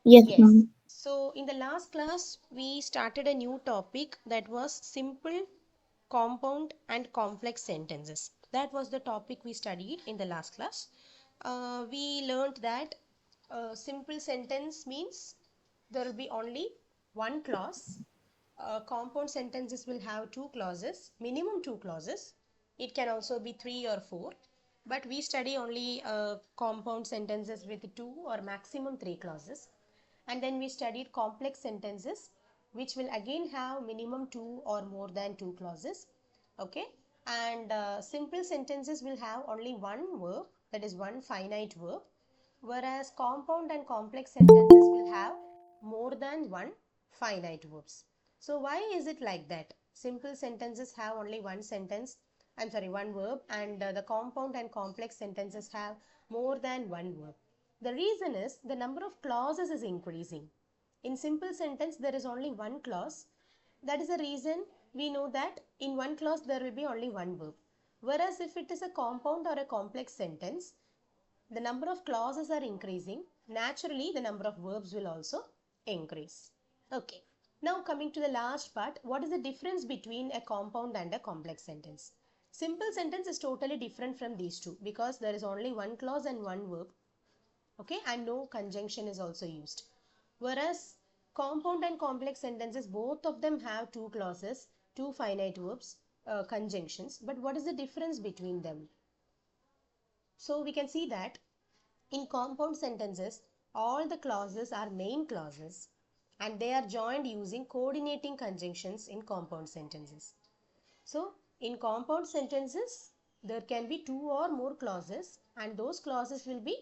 Yes, Yes. ma'am. So in the last class, we started a new topic that was simple, compound, and complex sentences. That was the topic we studied in the last class. We learned that a simple sentence means there will be only one clause. Compound sentences will have two clauses, minimum two clauses. It can also be three or four, but we study only compound sentences with two or maximum three clauses. And then we studied complex sentences, which will again have minimum two or more than two clauses. Okay, and simple sentences will have only one verb, that is one finite verb, whereas compound and complex sentences will have more than one finite verbs. So why is it like that? Simple sentences have only one verb, and the compound and complex sentences have more than one verb. The reason is the number of clauses is increasing. In simple sentence, there is only one clause. That is the reason we know that in one clause there will be only one verb. Whereas if it is a compound or a complex sentence, the number of clauses are increasing. Naturally, the number of verbs will also increase. Okay. Now coming to the last part, what is the difference between a compound and a complex sentence? Simple sentence is totally different from these two because there is only one clause and one verb. Okay, and no conjunction is also used. Whereas compound and complex sentences, both of them have two clauses, two finite verbs, conjunctions. But what is the difference between them? So we can see that in compound sentences, all the clauses are main clauses and they are joined using coordinating conjunctions in compound sentences. So, in compound sentences, there can be two or more clauses, and those clauses will be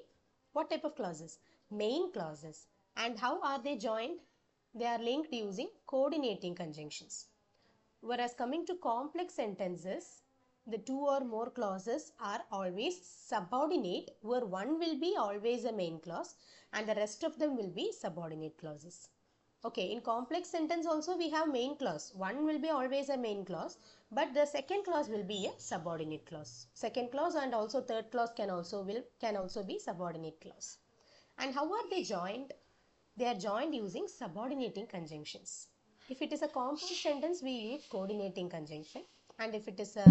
what type of clauses? Main clauses. And how are they joined? They are linked using coordinating conjunctions. Whereas coming to complex sentences, the two or more clauses are always subordinate, where one will be always a main clause and the rest of them will be subordinate clauses. Okay, in complex sentence also we have main clause. One will be always a main clause, but the second clause will be a subordinate clause. Second clause and also third clause can also be subordinate clause. And how are they joined? They are joined using subordinating conjunctions. If it is a compound sentence, we use coordinating conjunction, and if it is a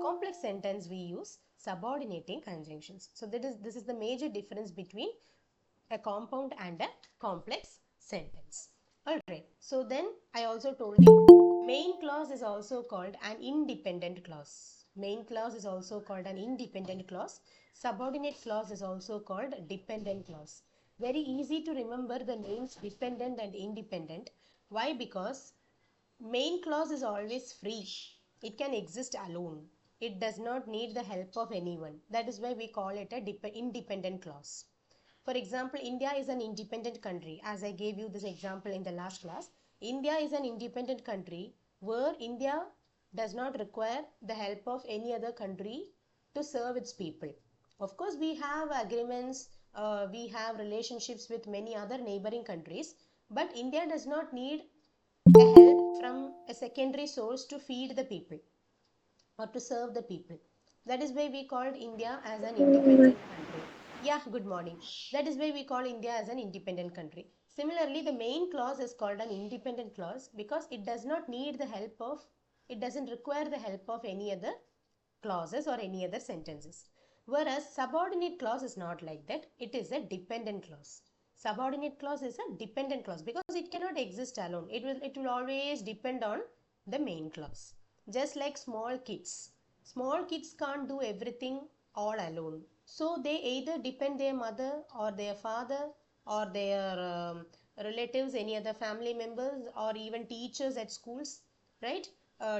complex sentence, we use subordinating conjunctions. So this is the major difference between a compound and a complex sentence. Alright, so then I also told you main clause is also called an independent clause. Main clause is also called an independent clause. Subordinate clause is also called dependent clause. Very easy to remember the names dependent and independent. Why? Because main clause is always free. It can exist alone. It does not need the help of anyone. That is why we call it a independent clause. For example, India is an independent country. As I gave you this example in the last class, India is an independent country where India does not require the help of any other country to serve its people. Of course, we have agreements, we have relationships with many other neighboring countries, but India does not need a help from a secondary source to feed the people or to serve the people. That is why we called India as an independent country. Yeah, good morning. That is why we call India as an independent country. Similarly, the main clause is called an independent clause because it does not need the help of, it doesn't require the help of any other clauses or any other sentences. Whereas subordinate clause is not like that. It is a dependent clause. Subordinate clause is a dependent clause because it cannot exist alone. It will always depend on the main clause. Just like small kids. Small kids can't do everything all alone. So they either depend their mother or their father or their relatives, any other family members, or even teachers at schools, right?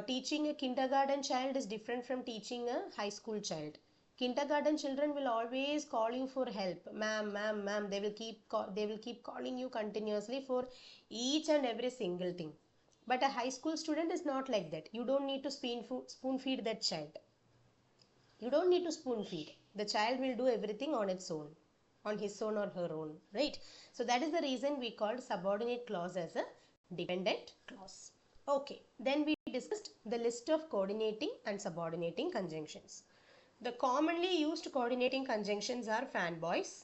Teaching a kindergarten child is different from teaching a high school child. Kindergarten children will always call you for help, ma'am, ma'am, ma'am. They will keep calling you continuously for each and every single thing. But a high school student is not like that. You don't need to spoon feed that child. You don't need to spoon feed. The child will do everything on its own, on his own or her own, right? So that is the reason we called subordinate clause as a dependent clause. Okay, then we discussed the list of coordinating and subordinating conjunctions. The commonly used coordinating conjunctions are fanboys,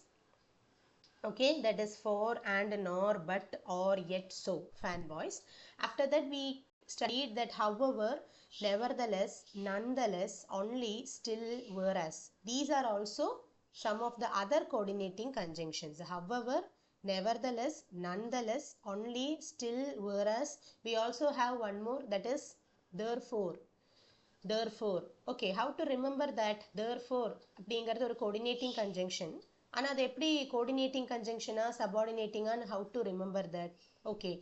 Okay, that is for, and, nor, but, or, yet, so, fanboys. After that we studied that however, nevertheless, nonetheless, only, still, whereas. These are also some of the other coordinating conjunctions. However, nevertheless, nonetheless, only, still, whereas. We also have one more, that is therefore. Therefore, okay, how to remember that? Therefore அப்படிங்கிறது ஒரு coordinating conjunction. ஆனால் அது எப்படி coordinating conjunction subordinating and how to remember that? Okay,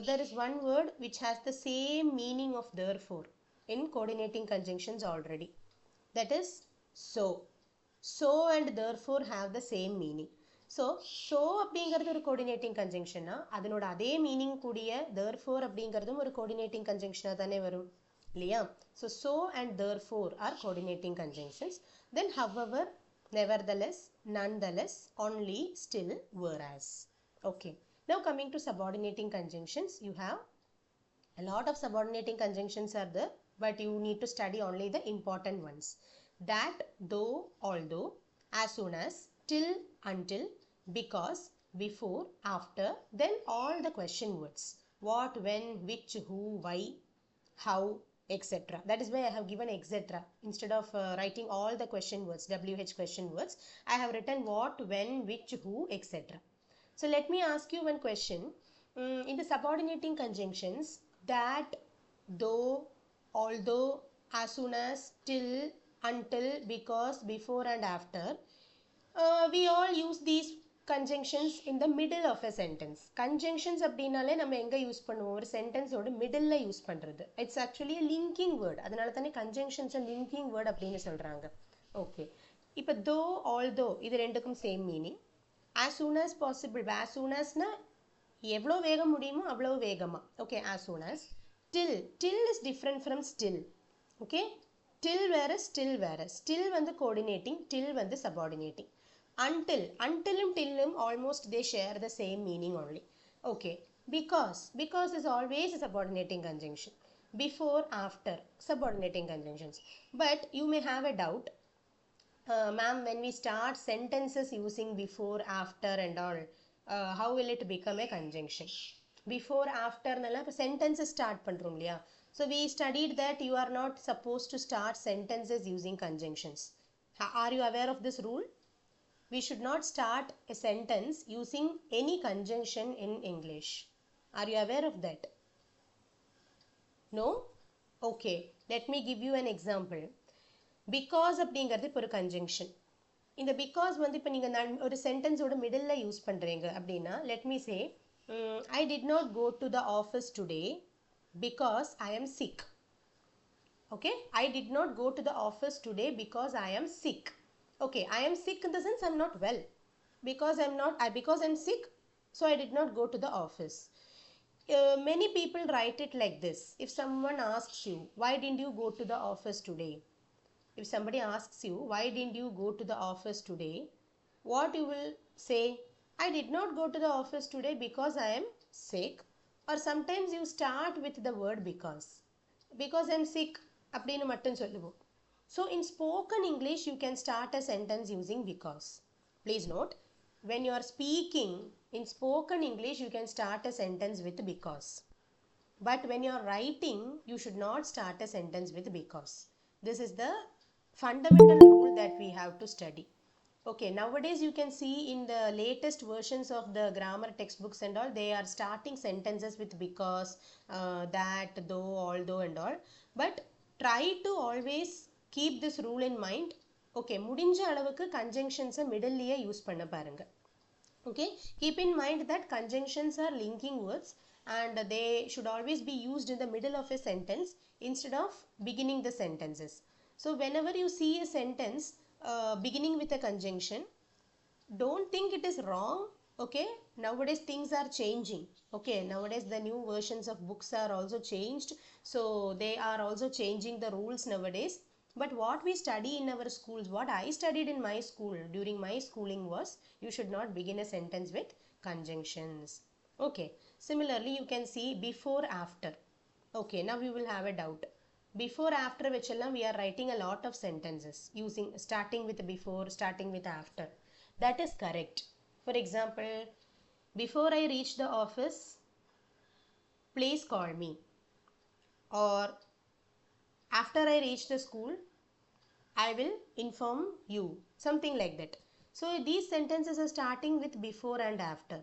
there is one word which has the same meaning of therefore in coordinating conjunctions already. That is so. So and therefore have the same meaning. So அப்படிங்கிறது ஒரு coordinating conjunction அதனோட அதே meaning கூடிய therefore அப்படிங்கிறதும் ஒரு coordinating conjunction தானே வரும் இல்லையா? So and therefore are coordinating conjunctions. Then however, nevertheless, nonetheless, only, still, whereas. Okay, now coming to subordinating conjunctions, you have a lot of subordinating conjunctions are there, but you need to study only the important ones. That, though, although, as soon as, till, until, because, before, after, then all the question words. What, when, which, who, why, how, etc. That is why I have given etc. Instead of writing all the question words, WH question words, I have written what, when, which, who, etc. So let me ask you one question. In the subordinating conjunctions, that, though, although, as soon as, till, until, because, before and after, we all use these conjunctions in the middle of a sentence. Conjunctions அப்படினாலே நம்ம எங்க use பண்ணுவோம்? ஒரு சென்டென்ஸோட மிடில்ல use பண்றது. It's actually a linking word. அதனால தானே conjunctions a linking word அப்படின்னு சொல்றாங்க. ஓகே, இப்போ though, although இது ரெண்டுக்கும் same meaning. as soon as possible, as soon asனா எவ்வளோ வேகம் முடியுமோ அவ்வளோ வேகமா. Okay, as soon as. till is different from still. Okay, till வேற, still வேற. still வந்து coordinating, till வந்து subordinating. Untilum tillum almost they share the same meaning only. Okay, because is always a subordinating conjunction. Before, after, subordinating conjunctions. But you may have a doubt, ma'am, when we start sentences using before, after and all, how will it become a conjunction? Before, after nalla sentences start பண்றோம் இல்லையா? So we studied that you are not supposed to start sentences using conjunctions. Are you aware of this rule? We should not start a sentence using any conjunction in English. Are you aware of that? No? Okay, let me give you an example. Because அப்படிங்கிறது இப்போ ஒரு conjunction. இந்த because வந்து இப்போ நீங்கள் ஒரு சென்டென்ஸோட middle use பண்ணுறீங்க அப்படின்னா, let me say, I did not go to the office today because I am sick. Okay, I did not go to the office today because I am sick. Okay, I am sick in the sense I'm not well. Because I'm sick, so I did not go to the office. Many people write it like this. If someone asks you, why didn't you go to the office today? If somebody asks you, why didn't you go to the office today? What you will say? I did not go to the office today because I am sick. Or sometimes you start with the word because. Because I'm sick, அப்படின்னு மட்டும் சொல்லுவோம். So in spoken English, you can start a sentence using because. Please note, when you are speaking in spoken English, you can start a sentence with because. But when you are writing, you should not start a sentence with because. This is the fundamental rule that we have to study. Okay, nowadays you can see in the latest versions of the grammar textbooks and all, they are starting sentences with because, that, though, although and all. But try to always keep this rule in mind. Okay, முடிஞ்ச அளவுக்கு conjunctions மிடில்லையே use பண்ண பாருங்க. Okay, keep in mind that conjunctions are linking words and they should always be used in the middle of a sentence instead of beginning the sentences. So whenever you see a sentence beginning with a conjunction, don't think it is wrong. Okay, nowadays things are changing. Okay, nowadays the new versions of books are also changed, so they are also changing the rules nowadays. But what we study in our schools, what I studied in my school during my schooling was, you should not begin a sentence with conjunctions. Okay, similarly you can see before, after. Okay, now you will have a doubt. Before, after vechellam we are writing a lot of sentences using starting with before, starting with after. That is correct. For example, before I reach the office, please call me. Or after I reach the school, I will inform you. Something like that. So these sentences are starting with before and after.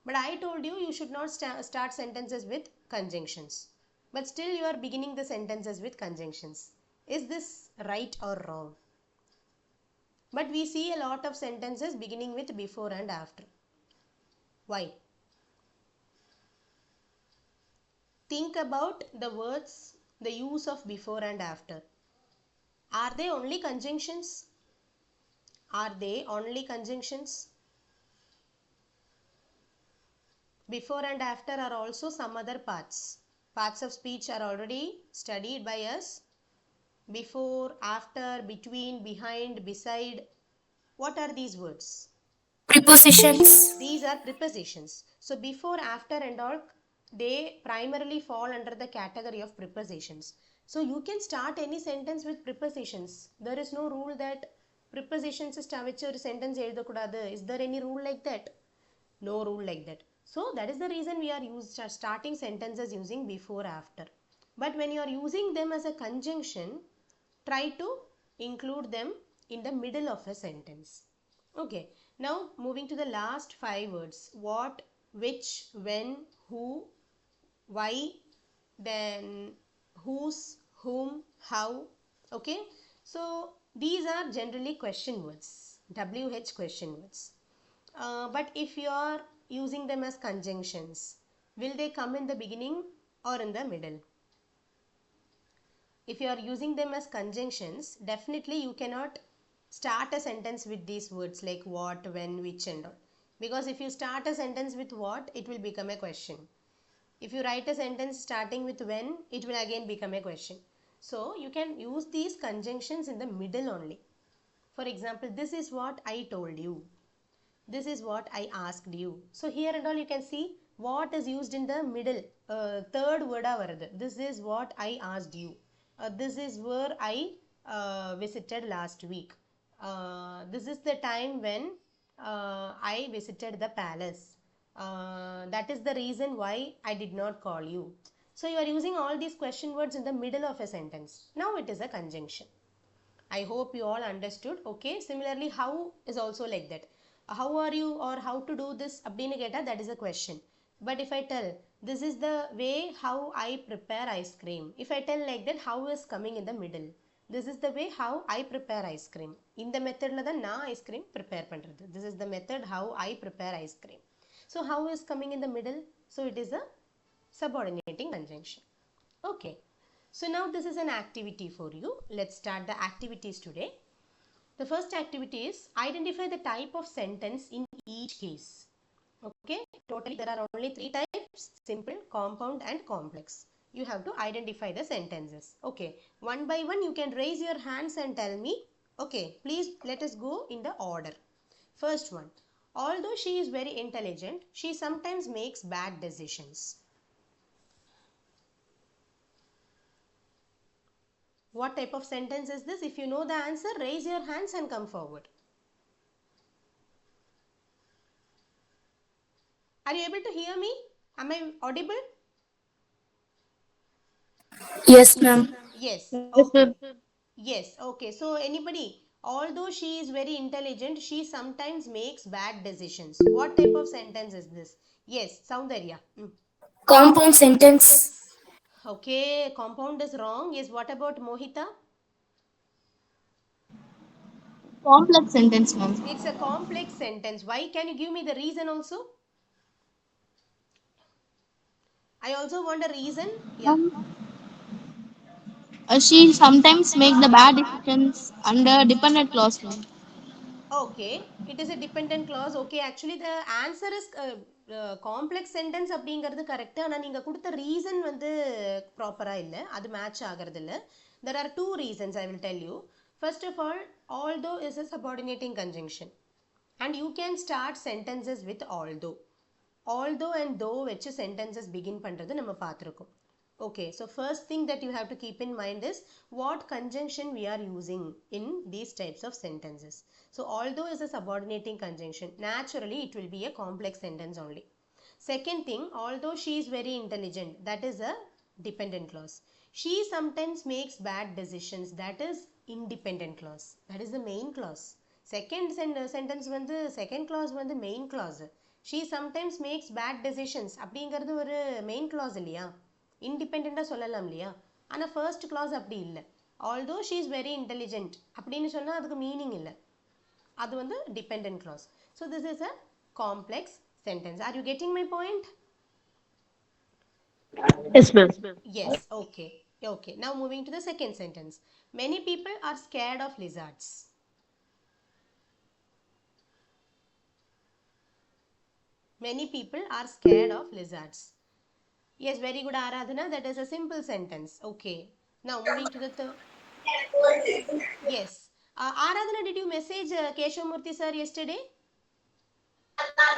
But I told you you should not start sentences with conjunctions. But still you are beginning the sentences with conjunctions. Is this right or wrong? But we see a lot of sentences beginning with before and after. Why? Think about the words, the use of before and after. Are they only conjunctions? Are they only conjunctions? Before and after are also some other parts. Parts of speech are already studied by us. Before, after, between, behind, beside. What are these words? Prepositions. These are prepositions. So before, after and all, they primarily fall under the category of prepositions. So you can start any sentence with prepositions. There is no rule that prepositions which a sentence ezhudakudadu. Is there any rule like that? No rule like that. So that is the reason we are starting sentences using before, after. But when you are using them as a conjunction, try to include them in the middle of a sentence. Okay, now moving to the last 5 words. What, which, when, who, why, then whose, whom, how. Okay, so these are generally question words, WH question words. But if you are using them as conjunctions, will they come in the beginning or in the middle? If you are using them as conjunctions, definitely you cannot start a sentence with these words like what, when, which and all. Because if you start a sentence with what, it will become a question. If you write a sentence starting with when, it will again become a question. So you can use these conjunctions in the middle only. For example, this is what I told you. This is what I asked you. So here and all you can see what is used in the middle. Third word varudhu. This is what I asked you. This is where I visited last week. This is the time when I visited the palace. That is the reason why I did not call you. So you are using all these question words in the middle of a sentence. Now it is a conjunction. I hope you all understood. Okay, similarly how is also like that. How are you or how to do this அப்படின்னு கேட்டா that is a question. But if I tell this is the way how I prepare ice cream, if I tell like that, how is coming in the middle. This is the way how I prepare ice cream. இந்த மெத்தட்ல தான் நான் ice cream prepare பண்றது. This is the method how I prepare ice cream. So how is coming in the middle? So it is a subordinating conjunction. Okay. So now this is an activity for you. Let's start the activities today. The first activity is identify the type of sentence in each case. Okay, totally there are only 3 types: simple, compound and complex. You have to identify the sentences. Okay, one by one you can raise your hands and tell me. Okay, please let us go in the order. First one, although she is very intelligent, she sometimes makes bad decisions. What type of sentence is this? If you know the answer, raise your hands and come forward. Are you able to hear me? Am I audible? Yes, ma'am. Yes. Yes, Okay. sir. Yes. Okay. So anybody, although she is very intelligent, she sometimes makes bad decisions. What type of sentence is this? Yes, Soundarya. Compound sentence. Okay, compound is wrong. Yes, what about Mohita? Complex sentence, ma'am. It's a complex sentence. Why? Can you give me the reason also? I also want a reason. Yeah. She sometimes make the bad decisions under dependent clause, ma'am. Okay, it is a dependent clause. Okay, actually the answer is complex sentence அப்படிங்கிறது correct. ஆனால் நீங்கள் கொடுத்த reason வந்து ப்ராப்பராக இல்லை, அது match ஆகிறது இல்லை. There are two reasons I will tell you. First of all, although is a subordinating conjunction and you can start sentences with although. Although and though வச்சு sentences begin பண்ணுறது நம்ம பார்த்துருக்கோம். Okay, so first thing that you have to keep in mind is what conjunction we are using in these types of sentences. So although is a subordinating conjunction, naturally it will be a complex sentence only. Second thing, although she is very intelligent, that is a dependent clause. She sometimes makes bad decisions, that is independent clause. That is the main clause. Second sentence வந்து second clause வந்து main clause. She sometimes makes bad decisions அப்படிங்கிறது ஒரு main clause இல்லையா, இண்டிபெண்டா சொல்லலாம் இல்லையா. ஆனா first clause அப்படி இல்லை. Although she is very intelligent அப்படின்னு சொன்னா அதுக்கு மீனிங் இல்லை, அது வந்து dependent clause. So this is a complex sentence. Are you getting my point? Yes, ma'am. Yes, okay. Okay, now moving to the second sentence. Many people are scared of lizards. Many people are scared of lizards. Yes, very good, Aradhana. That is a simple sentence. Okay, now moving to the third. Yes, Aradhana, did you message Keshavamurthy sir yesterday?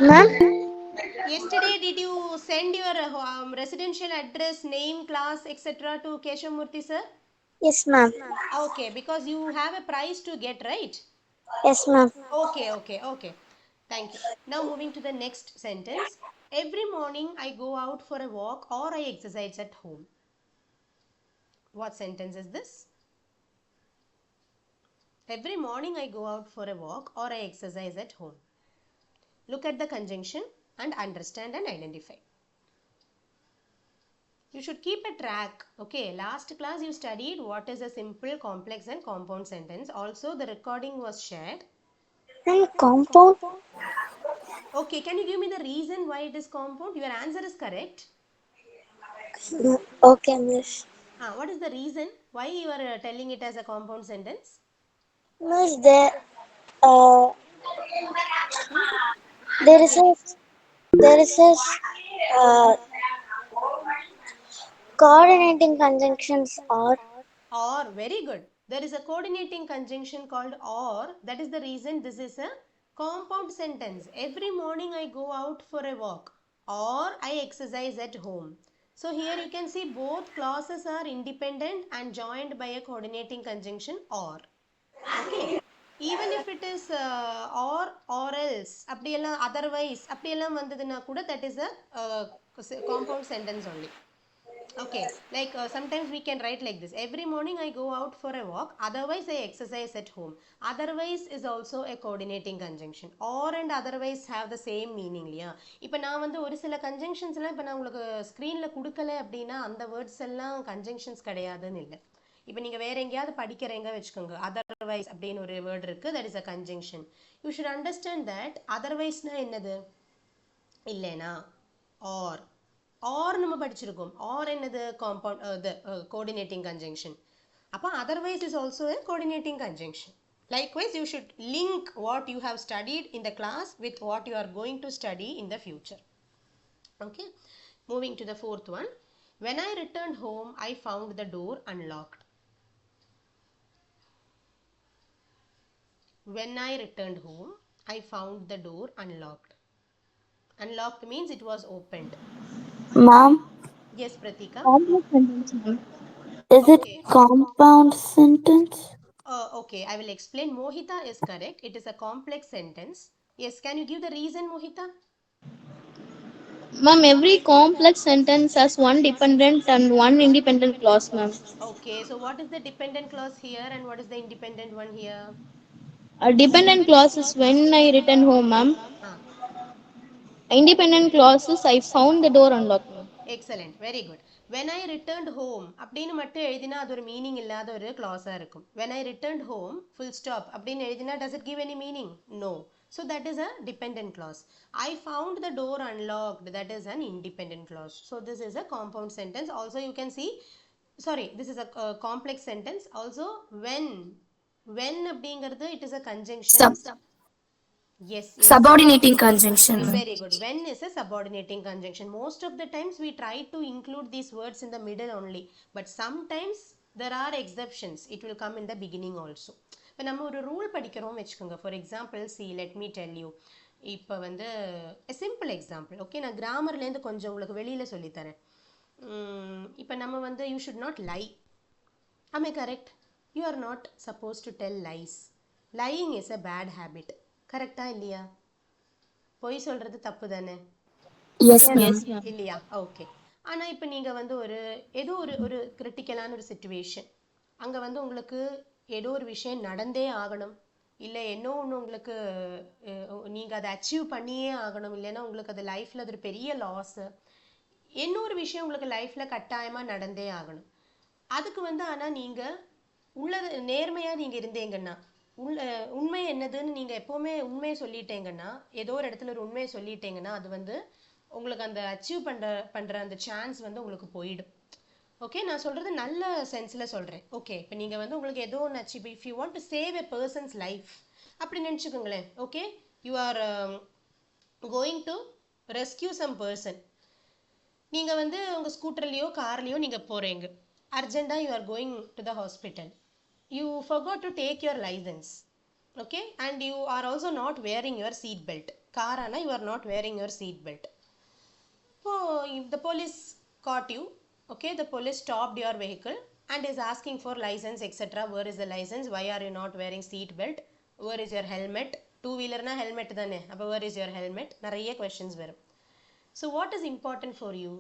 Ma'am? Yesterday, did you send your residential address, name, class, etc. to Keshavamurthy sir? Yes, ma'am. Okay, because you have a prize to get, right? Yes, ma'am. Okay, okay, okay. Thank you. Now moving to the next sentence. Every morning I go out for a walk or I exercise at home. What sentence is this? Every morning I go out for a walk or I exercise at home. Look at the conjunction and understand and identify. You should keep a track. Okay, last class you studied what is a simple, complex and compound sentence. Also the recording was shared. And compound? Okay, can you give me the reason why it is compound? Your answer is correct. Okay, miss. What is the reason why you are telling it as a compound sentence? Miss, uh, Hmm? there is a there is a uh, coordinating conjunctions or Or, very good. There is a coordinating conjunction called or. That is the reason this is a compound sentence. Every morning I go out for a walk or I exercise at home. So here you can see both clauses are independent and joined by a coordinating conjunction or. Okay. Even if it is or else அப்படியெல்லாம் otherwise அப்படியெல்லாம் வந்ததுன்னா கூட that is a compound sentence only. Okay, like sometimes we can write like this. Every morning I go out for a walk, otherwise I exercise at home. Otherwise is also a coordinating conjunction. Or and otherwise have the same meaning இல்லையா. இப்போ நான் வந்து ஒரு சில conjunctions எல்லாம் இப்போ நான் உங்களுக்கு ஸ்க்ரீன்ல கொடுக்கல அப்படின்னா அந்த வேர்ட்ஸ் எல்லாம் conjunctions கிடையாதுன்னு இல்லை. இப்போ நீங்க வேற எங்கேயாவது படிக்கிறீங்க வச்சுக்கோங்க, otherwise அப்படின்னு ஒரு வேர்ட் இருக்கு, that is a conjunction. You should understand that otherwiseனா என்னது, இல்லைனா or நம்ம படிச்சிருக்கோம். or என்னது compound the coordinating conjunction. அப்ப otherwise is also a coordinating conjunction. Likewise, you should link what you have studied in the class with what you are going to study in the future. Okay, moving to the fourth one. When I returned home, I found the door unlocked. When I returned home, I found the door unlocked. Unlocked means it was opened. Ma'am, Yes, Pratika. complex sentence, ma'am. is it Okay. compound sentence? Okay, I will explain. Mohita is correct. It is a complex sentence. Yes, can you give the reason, Mohita? Ma'am, every complex sentence has one dependent and one independent clause, ma'am. Okay, so what is the dependent clause here and what is the independent one here? A dependent clause is when I return home, ma'am. Ah, Independent clause is I found the door unlocked, ma'am. excellent, very good. When I returned home அப்படின்னு மட்டும் எழுதினா அது ஒரு meaning இல்லாத ஒரு clause-ஆ இருக்கும். When I returned home, full stop அப்படின்னு எழுதினா does it give any meaning? No. So that is a dependent clause. I found the door unlocked. That is an independent clause. So this is a compound sentence. Also you can see, sorry, this is a complex sentence. Also when அப்படிங்கிறது it is a conjunction. Yes, yes. Subordinating conjunction, ma'am. Very good. When is a subordinating conjunction. Most of the times we try to include these words in the middle only. But sometimes there are exceptions. It will come in the beginning also. இப்போ நம்ம ஒரு rule படிக்கிறோம் வச்சுக்கோங்க. For example see let me tell you. இப்போ வந்து a simple example. Okay, நான் கிராமர்லேருந்து கொஞ்சம் உங்களுக்கு வெளியில் சொல்லித்தரேன். இப்போ நம்ம வந்து you should not lie. Am I correct? You are not supposed to tell lies. Lying is a bad habit. கரெக்டா இல்லையா? பொய் சொல்றது தப்பு தானே? Yes, ma'am. Yes, ma'am. இல்லையா? ஓகே. ஆனா இப்போ நீங்க வந்து ஏதோ ஒரு கிரிட்டிக்கலான ஒரு சுச்சுவேஷன், அங்க வந்து உங்களுக்கு ஏதோ ஒரு விஷயம் நடந்தே ஆகணும், இல்லை என்ன ஒன்று உங்களுக்கு நீங்கள் அதை அச்சீவ் பண்ணியே ஆகணும், இல்லைன்னா உங்களுக்கு அது லைஃப்பில் அது ஒரு பெரிய லாஸு, இன்னொரு விஷயம் உங்களுக்கு லைஃப்பில் கட்டாயமாக நடந்தே ஆகணும். அதுக்கு வந்து ஆனால் நீங்கள் உள்ளது நேர்மையாக நீங்கள் இருந்தீங்கன்னா, உண்மை என்னதுன்னு நீங்கள் எப்போவுமே உண்மையை சொல்லிட்டீங்கன்னா, ஏதோ ஒரு இடத்துல ஒரு உண்மையை சொல்லிட்டீங்கன்னா, அது வந்து உங்களுக்கு அந்த அச்சீவ் பண்ணுற அந்த சான்ஸ் வந்து உங்களுக்கு போயிடும். ஓகே, நான் சொல்கிறது நல்ல சென்ஸில் சொல்கிறேன். ஓகே, இப்போ நீங்கள் வந்து உங்களுக்கு ஏதோ ஒன்று achieve, if you want to save a person's life அப்படி நினச்சிக்கோங்களேன். Okay, you are going to rescue some person. நீங்கள் வந்து உங்கள் ஸ்கூட்டர்லேயோ கார்லேயோ நீங்கள் போகிறீங்க, அர்ஜெண்ட்டாக you are going to the hospital. You forgot to take your license, okay, and you are also not wearing your seat belt. Car ana you are not wearing your seat belt. So if the police caught you, okay, the police stopped your vehicle and is asking for license, etc. Where is the license? Why are you not wearing seat belt? Where is your helmet? Two wheeler na helmet thane, appo where is your helmet? Nariya questions varum. So what is important for you?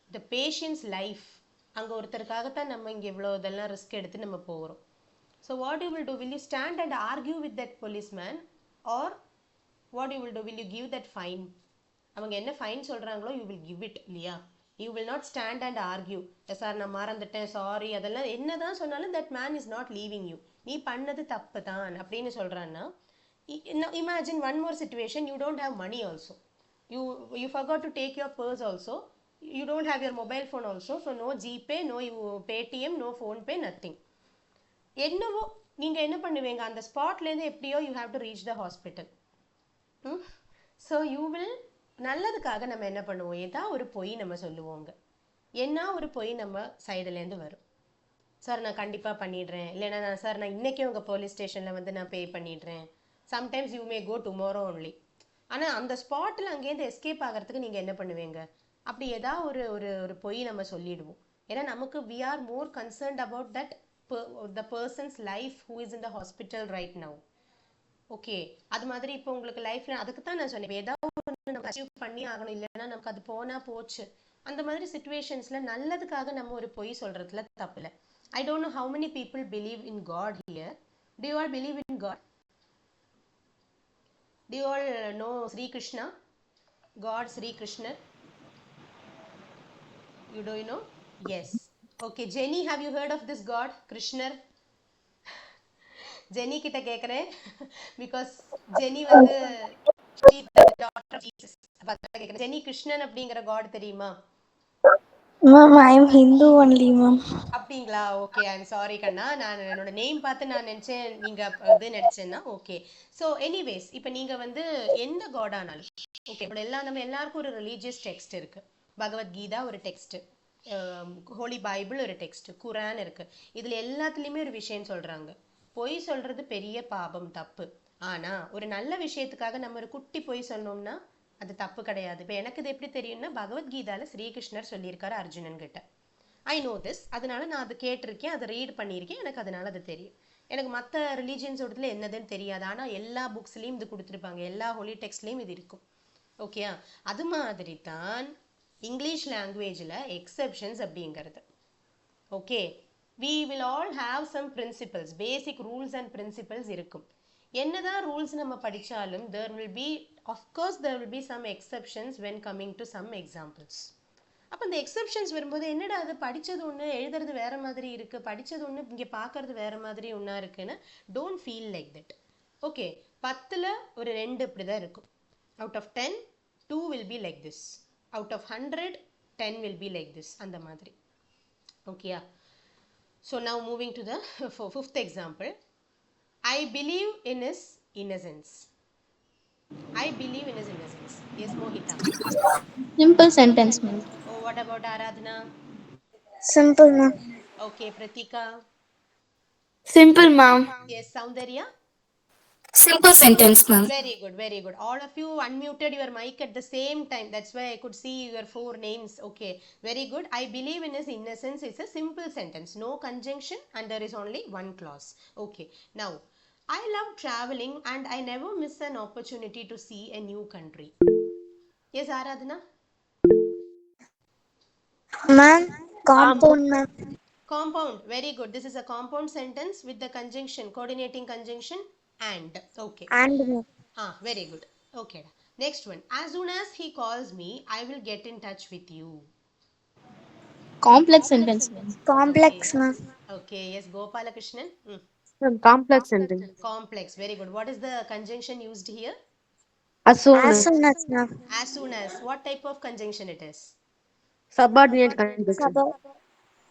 The patient's life. அங்கே ஒருத்தருக்காகத்தான் நம்ம இங்கே இவ்வளோ இதெல்லாம் risk எடுத்து நம்ம போகிறோம். So what you will do? Will you stand and argue with that policeman, or what you will do? Will you give that fine? அவங்க என்ன ஃபைன் சொல்கிறாங்களோ you will give it, இல்லையா? You will not stand and argue. Sir நான் மறந்துட்டேன், sorry, அதெல்லாம் என்ன தான் சொன்னாலும் that man is not leaving you. நீ பண்ணது தப்பு தான் அப்படின்னு சொல்கிறான்னா, imagine one more situation, you don't have money also. You forgot to take your purse also. You don't have your mobile phone also. So no GPay, no Paytm, no PhonePe, nothing. என்னவோ நீங்கள் என்ன பண்ணுவீங்க, அந்த ஸ்பாட்லேருந்து எப்படியோ you have to reach the hospital. So you will, நல்லதுக்காக நம்ம என்ன பண்ணுவோம், ஏதாவது ஒரு பொய் நம்ம சொல்லுவோங்க. என்ன ஒரு பொய் நம்ம சைடுலேருந்து வரும். சார் நான் கண்டிப்பாக பண்ணிடுறேன், இல்லைன்னா சார் நான் இன்றைக்கே உங்கள் போலீஸ் ஸ்டேஷனில் வந்து நான் பே பண்ணிடுறேன். Sometimes you may go tomorrow only. ஆனால் அந்த ஸ்பாட்டில் அங்கேருந்து எஸ்கேப் ஆகிறதுக்கு நீங்கள் என்ன பண்ணுவீங்க, அப்படி ஏதாவது ஒரு பொய் நம்ம சொல்லிடுவோம். ஏன்னா நமக்கு we are more concerned about that the person's life who is in the hospital right now. Okay, அது மாதிரி இப்போ உங்களுக்கு லைஃப்பில் அதுக்கு தான் நான் சொன்னேன், ஏதாவது ஒன்று நம்ம அச்சீவ் பண்ணி ஆகணும், இல்லைன்னா நமக்கு அது போனால் போச்சு. அந்த மாதிரி சுச்சுவேஷன்ஸில் நல்லதுக்காக நம்ம ஒரு பொய் சொல்கிறதுல தப்பு இல்லை. I don't know how many people believe in God here. Do you all believe in God? Do you all know Shri Krishna, God Shri கிருஷ்ணர்? You do you know? Yes. Okay, Jenny, have you heard of this God, Krishna? Jenny கிட்ட கேக்குறேன், because Jenny வந்து she is the daughter of Jesus. Jenny, Krishnan அப்படிங்கிற God தெரியுமா? Ma'am, I am Hindu only, ma'am. அப்படிங்களா? Okay, I am sorry கண்ணா, நான் என்னோட name பார்த்து நான் நினச்சேன் நீங்கள் இது நினச்சேன்னா. ஓகே, ஸோ எனிவேஸ், இப்போ நீங்கள் வந்து எந்த காடானாலும் ஓகே, நம்ம எல்லாருக்கும் ஒரு ரிலீஜியஸ் டெக்ஸ்ட் இருக்குது. பகவத்கீதா ஒரு டெக்ஸ்ட்டு, ஹோலி பைபிள் ஒரு டெக்ஸ்ட், குரான் இருக்குது. இதில் எல்லாத்துலேயுமே ஒரு விஷயம் சொல்கிறாங்க, பொய் சொல்கிறது பெரிய பாபம், தப்பு. ஆனால் ஒரு நல்ல விஷயத்துக்காக நம்ம ஒரு குட்டி பொய் சொன்னோம்னா அது தப்பு கிடையாது. இப்போ எனக்கு இது எப்படி தெரியும்னா, பகவத்கீதாவில் ஸ்ரீகிருஷ்ணர் சொல்லியிருக்காரு அர்ஜுனன் கிட்ட. ஐ நோ திஸ், அதனால நான் அதை கேட்டிருக்கேன், அதை ரீட் பண்ணியிருக்கேன், எனக்கு அதனால அது தெரியும். எனக்கு மற்ற ரிலீஜியன்ஸோடதுல என்னதுன்னு தெரியாது, ஆனால் எல்லா புக்ஸ்லேயும் இது கொடுத்துருப்பாங்க, எல்லா ஹோலி டெக்ஸ்ட்லேயும் இது இருக்கும். ஓகேயா? அது மாதிரி தான் இங்கிலீஷ் லாங்குவேஜில் எக்ஸெப்ஷன்ஸ் அப்படிங்கிறது. Okay, we will all have some principles, basic rules and principles இருக்கும். என்னதான் ரூல்ஸ் நம்ம படித்தாலும் there will be, of course there will be some exceptions when coming to some examples. அப்போ இந்த எக்ஸெப்ஷன்ஸ் வரும்போது என்னடா அது, படித்தது ஒன்று எழுதுறது வேறு மாதிரி இருக்குது, படித்தது ஒன்று இங்கே பார்க்குறது வேறு மாதிரி ஒன்றா இருக்குன்னு don't feel like that. Okay, 10ல் ஒரு 2 இப்படி தான் இருக்கும். Out of 10 2 will be like this, out of 100 10 will be like this, அந்த மாதிரி. ஓகேயா? So now moving to the 5th example. I believe in his innocence. I believe in his innocence. Yes, Mohita. Simple sentence, ma'am. Oh, what about Aradhana? Simple, ma'am. Okay, Pratika. Simple, ma'am. Yes, Soundarya. Simple sentence, ma'am. Very good, very good. All of you unmuted your mic at the same time. That's why I could see your four names. Okay, very good. I believe in his innocence. It's a simple sentence. No conjunction and there is only one clause. Okay, now I love traveling and I never miss an opportunity to see a new country. Yes, Aradhana? Ma'am, Compound. compound, ma'am. Compound. Very good. This is a compound sentence with the conjunction, coordinating conjunction and. Okay. And ma'am. Ah, very good. Okay. Next one. As soon as he calls me, I will get in touch with you. Complex sentence, ma'am. Okay. Complex, ma'am. Okay. Yes, Gopalakrishnan. Complex sentence. Complex. Very good. What is the conjunction used here? As soon As as. soon as, ma'am. As soon as. What type of conjunction it is? Subordinate conjunction. Sub-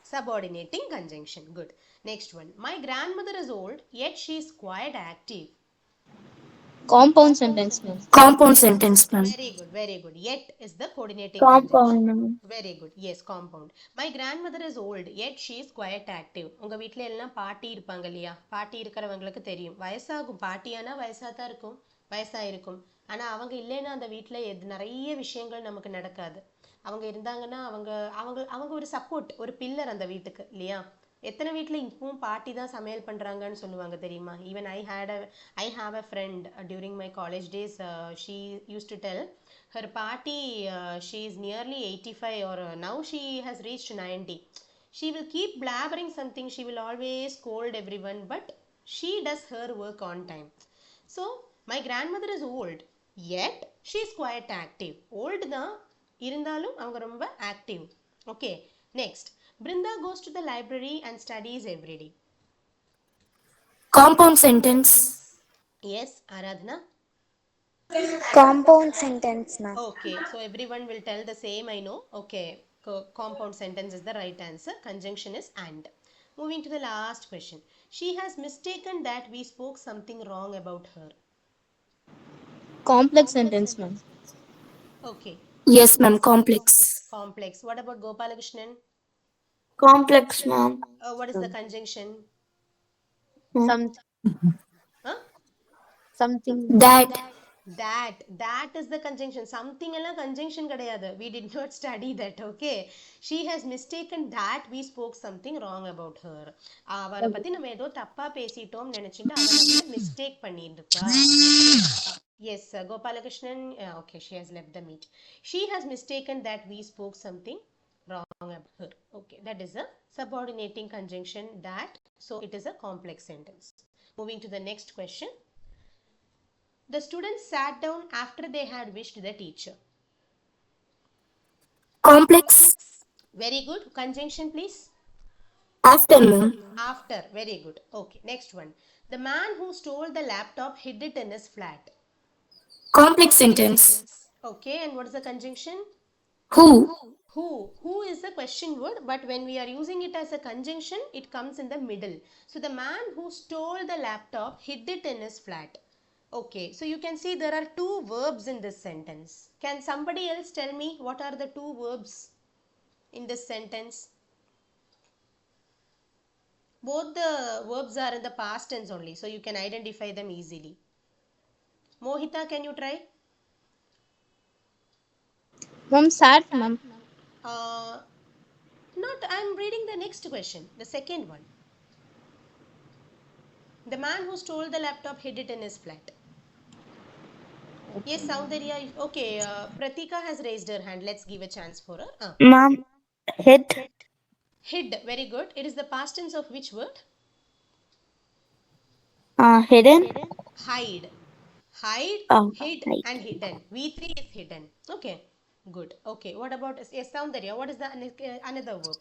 Subordinating conjunction. Good. Next one. My grandmother is old, yet she is quite active. Compound sentence, ma'am. Compound sentence, ma'am. Very good, very good. Yet is the coordinating conjunction. Compound, ma'am. Very good. Yes, compound. My grandmother is old, yet she is quite active. உங்க வீட்ல எல்லாம் பாட்டி இருப்பாங்க இல்லையா? பாட்டி இருக்கிறவங்களுக்கு தெரியும். வயசாகும் பாட்டியானா வயசா தான் இருக்கும். வயசா இருக்கும். ஆனா அவங்க இல்லைன்னா அந்த வீட்ல நிறைய விஷயங்கள் நமக்கு நடக்காது. அவங்க இருந்தாங்கன்னா அவங்க அவங்க அவங்க ஒரு சப்போர்ட், ஒரு பில்லர் அந்த வீட்டுக்கு இல்லையா? எத்தனை வீட்ல இப்பவும் பாட்டி தான் சமையல் பண்றாங்கன்னு சொல்லுவாங்க தெரியுமா? Even I have a friend during my college days. She use to tell her party, she is nearly 85 or now she has reached 90. She will keep blabbering something, she will always scold everyone, but she does her work on time. So my grandmother is old, yet she is quite active. Old தான் இருந்தாலும் அவங்க ரொம்ப active. Okay, next. Brinda goes to the library and studies every day. Compound sentence. Yes, Aradhana? Compound sentence, ma'am. Okay, so everyone will tell the same, I know. Okay, compound sentence is the right answer. Conjunction is and. Moving to the last question. She has mistaken that we spoke something wrong about her. Complex sentence, ma'am. Okay, Yes, ma'am. Complex. complex. What about Gopalakrishnan? Complex, ma'am. What is the conjunction? Some Huh? something. That. That is the conjunction. Something எல்லாம் conjunction கிடையாது. We did not study that. Okay, she has mistaken that we spoke something wrong about her. அவரை பத்தி நம்ம ஏதோ தப்பா பேசிட்டோம் நினைச்சிட்டு அவ நம்மள மிஸ்டேக் பண்ணிருக்கா. Okay. Yes, Gopalakrishnan. Okay, she has left the meet. She has mistaken that we spoke something wrong about her. Okay, that is a subordinating conjunction that. So it is a complex sentence. Moving to the next question. The students sat down after they had wished the teacher. Complex. Very good. Conjunction, please. After, ma'am. After. Very good. Okay. Next one. The man who stole the laptop hid it in his flat. Complex sentence. Okay. And what is the conjunction? Who? Who. Who is a question word, but when we are using it as a conjunction, it comes in the middle. So the man who stole the laptop hid it in his flat. Okay, so you can see there are two verbs in this sentence. Can somebody else tell me what are the two verbs in this sentence? Both the verbs are in the past tense only, so you can identify them easily. Mohita, can you try? Ma'am, sat, ma'am. Uh, Not, I'm reading the next question, the second one. The man who stole the laptop hid it in his flat. Yes, Soundarya. Okay, Pratika has raised her hand. Let's give a chance for her. Ma'am. Head. Hid. Very good. It is the past tense of which word? Hidden. Hide. Hide, hid, Right. and hidden. V3 is hidden. Okay. Good. Okay. What about yes, Soundarya? What is the another verb?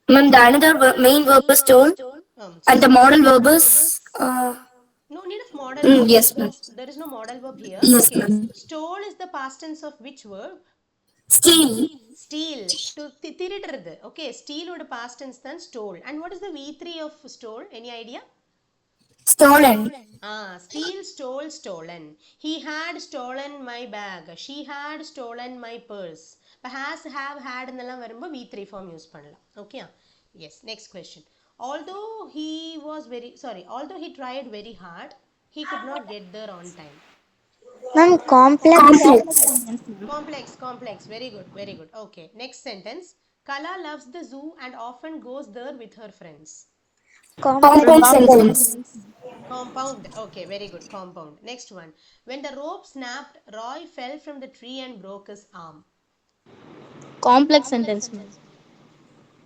Ma'am, the another main verb is told, and the Stole. modal verb is No need of modal verb. yes, ma'am. There is no modal verb here. Yes, Okay. ma'am. Stole is the past tense of which verb? Steal. Steal. To திருடுறது. Okay. Steal would past tense then stole. And what is the V3 of stole? Any idea? Stolen. Steal, stole, stolen. He had stolen my bag. She had stolen my purse. இப்போ has, have, had என்னெல்லாம் வரும்போது V3 form use பண்ணலாம். Okay? Yes. Next question. Although he tried very hard. He could not get there on time. Ma'am, complex. Complex sentence, ma'am. Complex. Very good, very good. Okay, next sentence. Kala loves the zoo and often goes there with her friends. Complex Compound sentence. sentence, ma'am. Compound. Okay, very good. Compound. Next one. When the rope snapped, Roy fell from the tree and broke his arm. Complex sentence, ma'am.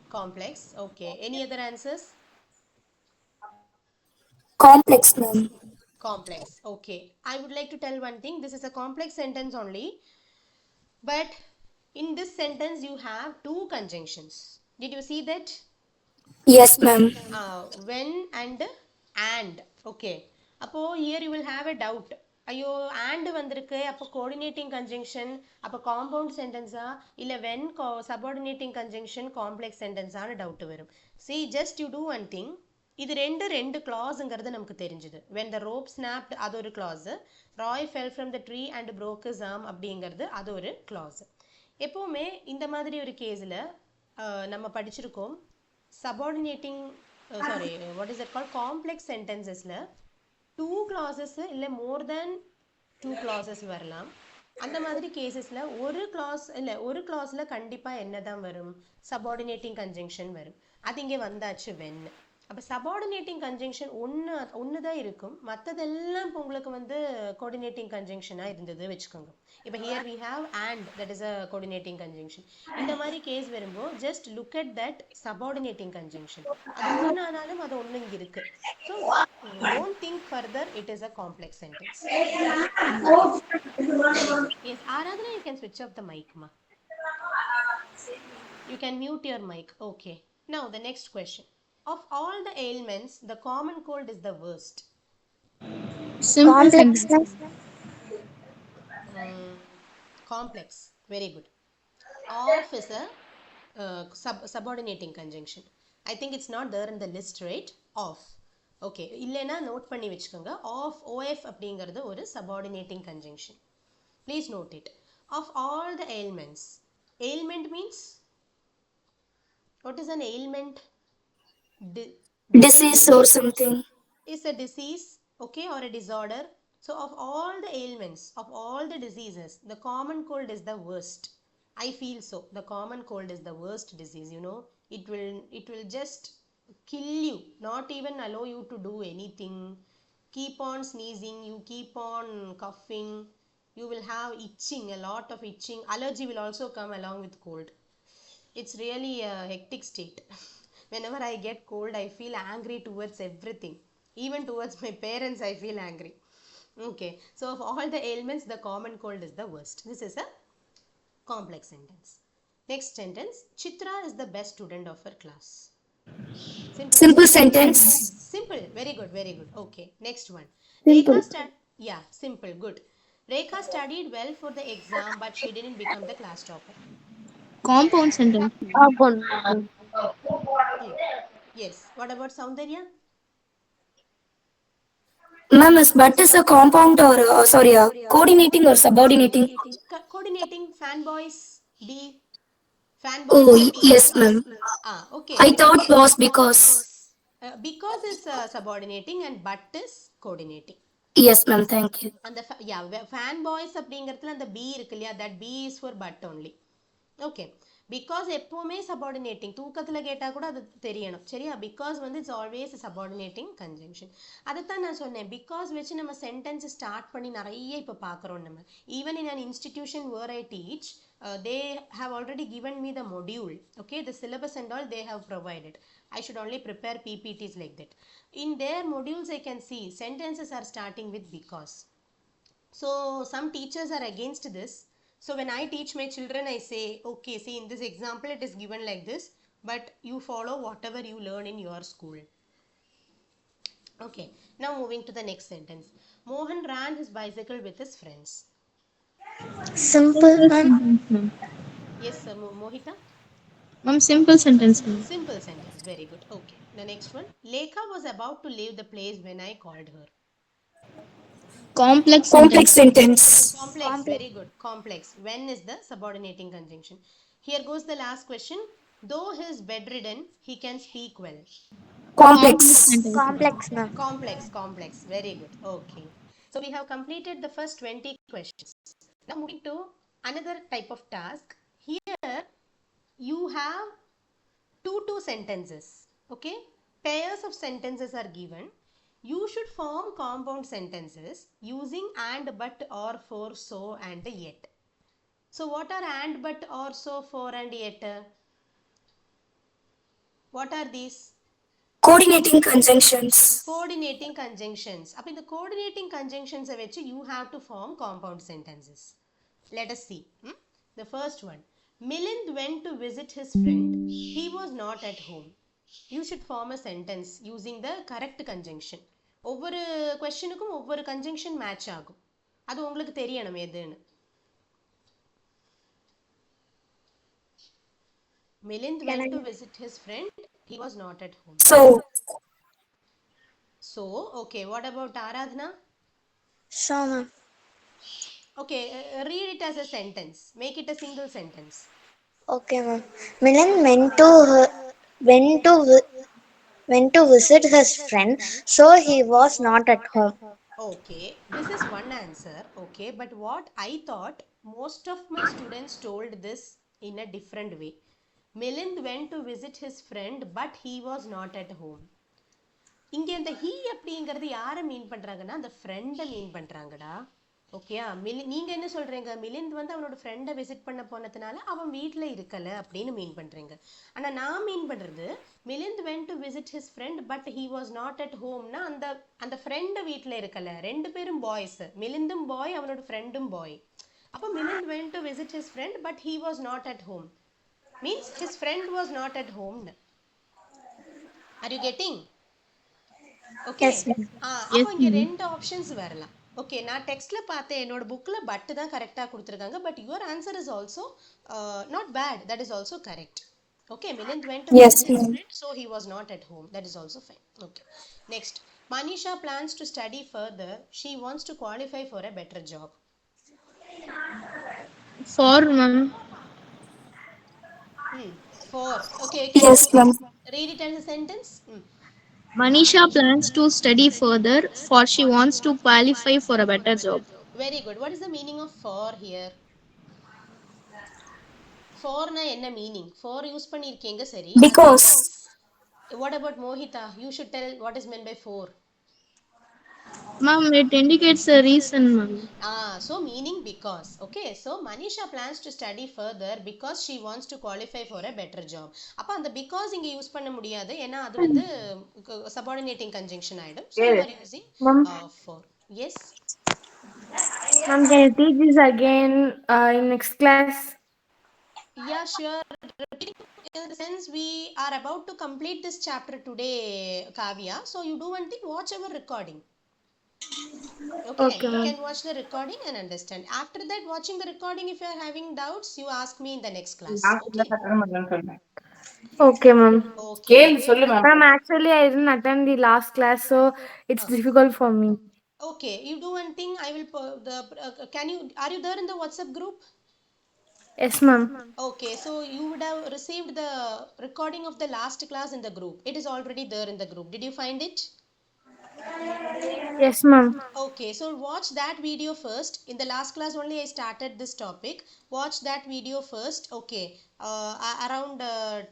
Complex. Okay. Any other answers? Complex, ma'am. Complex. Okay. I would like to tell one thing. This is a complex sentence only. But in this sentence, you have two conjunctions. Did you see that? Yes, ma'am. When and okay. அப்போ here you will have a doubt. ஐயோ and வந்திருக்கு அப்போ coordinating conjunction அப்போ compound sentence இல்ல when subordinating conjunction complex sentence ஆன doubt வரும். See, just you do one thing. இது ரெண்டு clauseங்கிறது நமக்கு தெரிஞ்சுது. When the rope snapped அது ஒரு clause. Roy fell from the tree and broke his arm அப்படிங்கிறது அது ஒரு clause. எப்பவுமே இந்த மாதிரி ஒரு கேஸில் நம்ம படிச்சிருக்கோம் subordinating sorry what is it called complex sentencesல two clauses இல்ல more than two clauses வரலாம் அந்த மாதிரி கேசஸ்ல ஒரு clause இல்ல ஒரு clauseல கண்டிப்பா என்னதான் வரும் subordinating conjunction வரும் அது இங்கே வந்தாச்சு when அப்ப subordinating conjunction ஒன்னு தான் இருக்கும் மத்ததெல்லாம் இப்போ உங்களுக்கு வந்து coordinating conjunction இருந்தது வெச்சுக்கோங்க இப்போ here we have and that is a coordinating conjunction இந்த மாதிரி கேஸ் வரும்போது just look at that subordinating conjunction அது ஒன்னு ஆனாலும் அது ஒன்னு இங்க இருக்கு so don't think further it is a complex sentence okay very good yes Aradhana you can switch off the mic ma you can mute your mic. Okay. Now the next question. Of all the ailments, the common cold is the worst. Simple Complex, sentence, ma'am. ma'am. Mm, complex. Very good. Of is a subordinating conjunction. I think it's not there in the list, right? Of. Okay. இல்லைனா note பண்ணி வச்சுக்கோங்க. Of, OF அப்படிங்கிறது ஒரு subordinating conjunction. Please note it. Of all the ailments. Ailment means what is an ailment? Disease Disease or something. is a disease, okay, or a disorder. So of all the ailments, of all the diseases, the common cold is the worst. I feel so. The common cold is the worst disease, you know. It will just kill you, not even allow you to do anything. Keep on sneezing, you keep on coughing, you will have itching, a lot of itching. Allergy will also come along with cold. It's really a hectic state. Whenever I get cold, I feel angry towards everything. Even towards my parents, I feel angry. Okay, so of all the ailments, the common cold is the worst. This is a complex sentence. Next sentence, Chitra is the best student of her class. Simple. Simple sentence. Simple. Very good, very good. Okay, next one. Simple. Yeah, simple, good. Rekha studied well for the exam, but she didn't become the class topper. Compound sentence, ma'am. Compound. Hmm. Yes. What about Soundarya? Ma'am, is but is a compound or sorry, coordinating or subordinating? Coordinating fanboys B. Oh, Fanboys is B. yes, ma'am. Okay. I thought was because. Because is subordinating and but is coordinating. Yes, ma'am. Thank you. And the yeah, fanboys அப்படிங்கிறதுல அந்த B இருக்கு இல்லையா that B is for but only. Okay because எப்போவுமே subordinating தூக்கத்தில் கேட்டால் கூட அது தெரியணும் சரியா பிகாஸ் வந்து இட்ஸ் ஆல்வேஸ் சபார்டினேட்டிங் கன்ஜங்ஷன் அதைத்தான் நான் சொன்னேன் பிகாஸ் வச்சு நம்ம சென்டென்ஸ் ஸ்டார்ட் பண்ணி நிறைய இப்போ பார்க்குறோம் நம்ம even in an institution where I teach they have already given me the module okay the syllabus and all they have provided I should only prepare ppts like that in their modules I can see sentences are starting with because so some teachers are against this. So when I teach my children, I say, okay, see in this example it is given like this, but you follow whatever you learn in your school. Okay, now moving to the next sentence. Mohan ran his bicycle with his friends. Simple, Simple ma'am. sentence, ma'am. Yes, sir, Mohita? Ma'am, simple sentence, ma'am. Simple sentence, very good. Okay, the next one. Lekha was about to leave the place when I called her. Complex Complex sentence. sentence. Complex, very good. Complex. When is the subordinating conjunction? Here goes the last question. Though he is bedridden, he can speak well. Complex Complex. sentences. Complex, ma'am. Complex. Very good. Okay. So we have completed the first 20 questions. Now moving to another type of task. Here you have two sentences. Okay. Pairs of sentences are given. You should form compound sentences using and, but, or, for, so, and yet. So what are and, but, or, so, for, and yet? What are these? Coordinating conjunctions. Coordinating conjunctions. Up in the coordinating conjunctions you have to form compound sentences. Let us see. The first one. Milind went to visit his friend. He was not at home. You should form a sentence using the correct conjunction. ஒவ்வொரு கொஸ்டினுக்கும் ஒவ்வொரு conjunction match ஆகும். அது உங்களுக்கு தெரியணும் எதுன்னு. Milind went to visit his friend. He was not at home. So, okay. What about Aradhana? So, ma'am. Okay, read it as a sentence. Make it a single sentence. Okay, ma'am. Milan went to visit his friend, so he was not at home. Okay, this is one answer. Okay, but what I thought, most of my students told this in a different way. Milind went to visit his friend, but he was not at home. இங்கே இந்த he அப்படிங்கிறது யாரை மீன் பண்ணுறாங்கன்னா அந்த ஃப்ரெண்டை மீன் பண்ணுறாங்கடா. ஓகேயா? நீங்கள் என்ன சொல்கிறீங்க? மிலிந்த் வந்து அவனோட ஃப்ரெண்டை விசிட் பண்ண போனதுனால அவன் வீட்டில் இருக்கலை அப்படின்னு மீன் பண்ணுறீங்க. ஆனால் நான் மீன் பண்ணுறது Milind went to visit his friend but he was not at ஹோம்னா அந்த அந்த ஃப்ரெண்டு வீட்டில் இருக்கலை. ரெண்டு பேரும் பாய்ஸ். மிலிந்தும் பாய், அவனோட ஃப்ரெண்டும் பாய். அப்போ Milind went to visit his friend but he was not at home means his friend was not at ஹோம்னு. Are you getting? ஓகே. அப்போ இங்கே ரெண்டு ஆப்ஷன்ஸ் வரலாம். ஓகே, நான் டெக்ஸ்ட்ல பார்த்தேன், என்னோட புக்ல பட் தான் கரெக்டாக கொடுத்துருக்காங்க. But your answer is also not bad. That is also correct. Okay, Milind went to visit his friend, so he was not at home. That is also fine. Okay. Next, Manisha plans to study further. She wants to qualify for a better job. For, ma'am. For. Okay, can Yes, you ma'am. read it as a sentence? Manisha plans to study further for she wants to qualify for a better job. Very good. What is the meaning of for here? For na enna meaning? For use பண்ணிருக்கீங்க சரி. Because. What about Mohita? You should tell what is meant by for. Ma'am, it indicates a reason, ma'am. So meaning because. Okay, so Manisha plans to study further because she wants to qualify for a better job. அப்ப அந்த because இங்க use பண்ண முடியாது, ஏன்னா அது வந்து subordinating conjunction ஆயிடும். So you are using for. Yes. Ma'am, can you teach this again in next class? Yeah, sure. In the sense we are about to complete this chapter today, Kavya. So you do one thing, watch our recording. Okay, you can watch the recording and understand. After that, watching the recording, if you are having doubts, you ask me in the next class. Okay. Okay, ma'am. Okay. Ma'am, actually, I didn't attend the last class, so it's difficult for me. Okay, you do one thing. I will are you there in the WhatsApp group? Yes, ma'am. Okay, so you would have received the recording of the last class in the group. It is already there in the group. Did you find it? Yes, ma'am. Okay, so watch that video first. In the last class only I started this topic. Watch that video first. Okay, around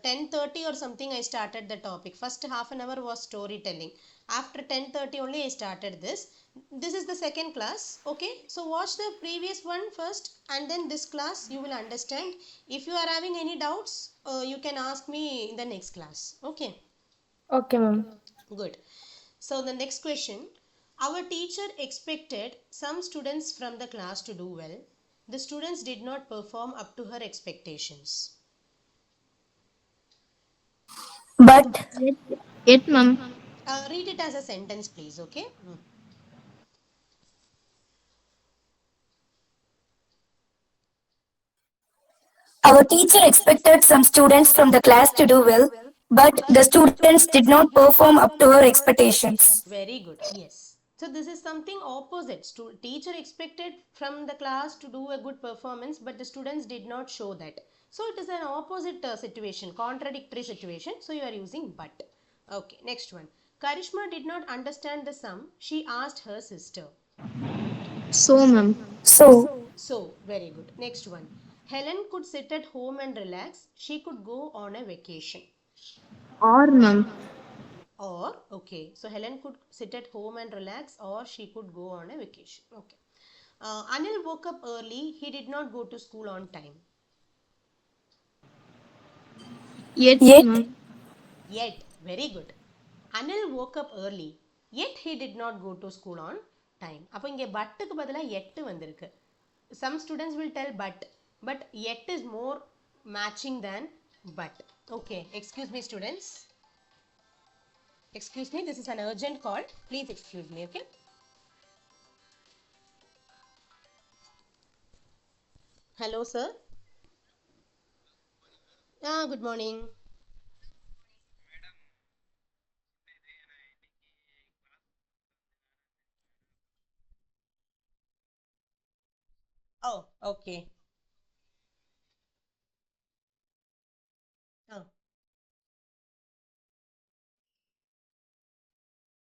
10:30 or something I started the topic. First half an hour was storytelling. After 10:30 only I started this. This is the second class. Okay, so watch the previous one first and then this class. You will understand. If you are having any doubts, you can ask me in the next class. Okay. Okay, ma'am. Good. So the next question. Our teacher expected some students from the class to do well. The students did not perform up to her expectations. But. Yet, ma'am. Read it as a sentence, please. Okay. Our teacher expected some students from the class to do well, but the students did not perform up to her expectations. Very good. Yes. So this is something opposite. Teacher expected from the class to do a good performance, but the students did not show that. So it is an opposite situation, contradictory situation. So you are using but. Okay, next one. Karishma did not understand the sum. She asked her sister. So, ma'am. So, So, very good. Next one. Helen could sit at home and relax. She could go on a vacation. Or, ma'am. Or, okay. So, Helen could sit at home and relax, or she could go on a vacation. Okay. Anil woke up early. He did not go to school on time. Yet, yet, ma'am. Yet, very good. Anil woke up early. Yet he did not go to school on time. அப்போ இங்கே பட்டுக்கு பதிலாக எட்டு வந்திருக்கு. Some students will tell but yet is more matching than but. Okay, excuse me students. Excuse me, this is an urgent call. Please excuse me, okay? Hello, sir. Good morning. Oh, okay. Oh,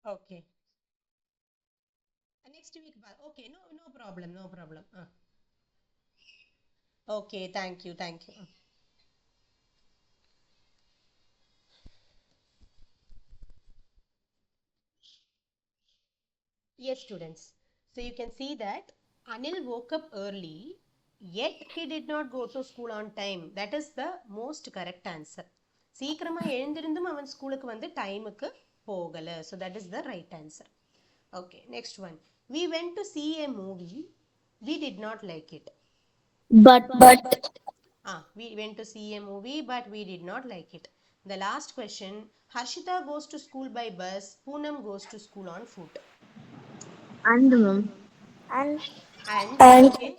okay. Next week, okay, no problem, no problem. Okay, thank you, thank you. Yes, students. So you can see that Anil woke up early, yet he did not go to school on time. That is the most correct answer. சீக்கிரமா எழுந்திருந்தும் அவன் ஸ்கூலுக்கு வந்து டைமுக்கு போகல. So that is the right answer. Okay, next one. We went to see a movie. We did not like it. But, but, We went to see a movie, but we did not like it. The last question. Harshita goes to school by bus. Poonam goes to school on foot. and, ma'am. And And, and, okay.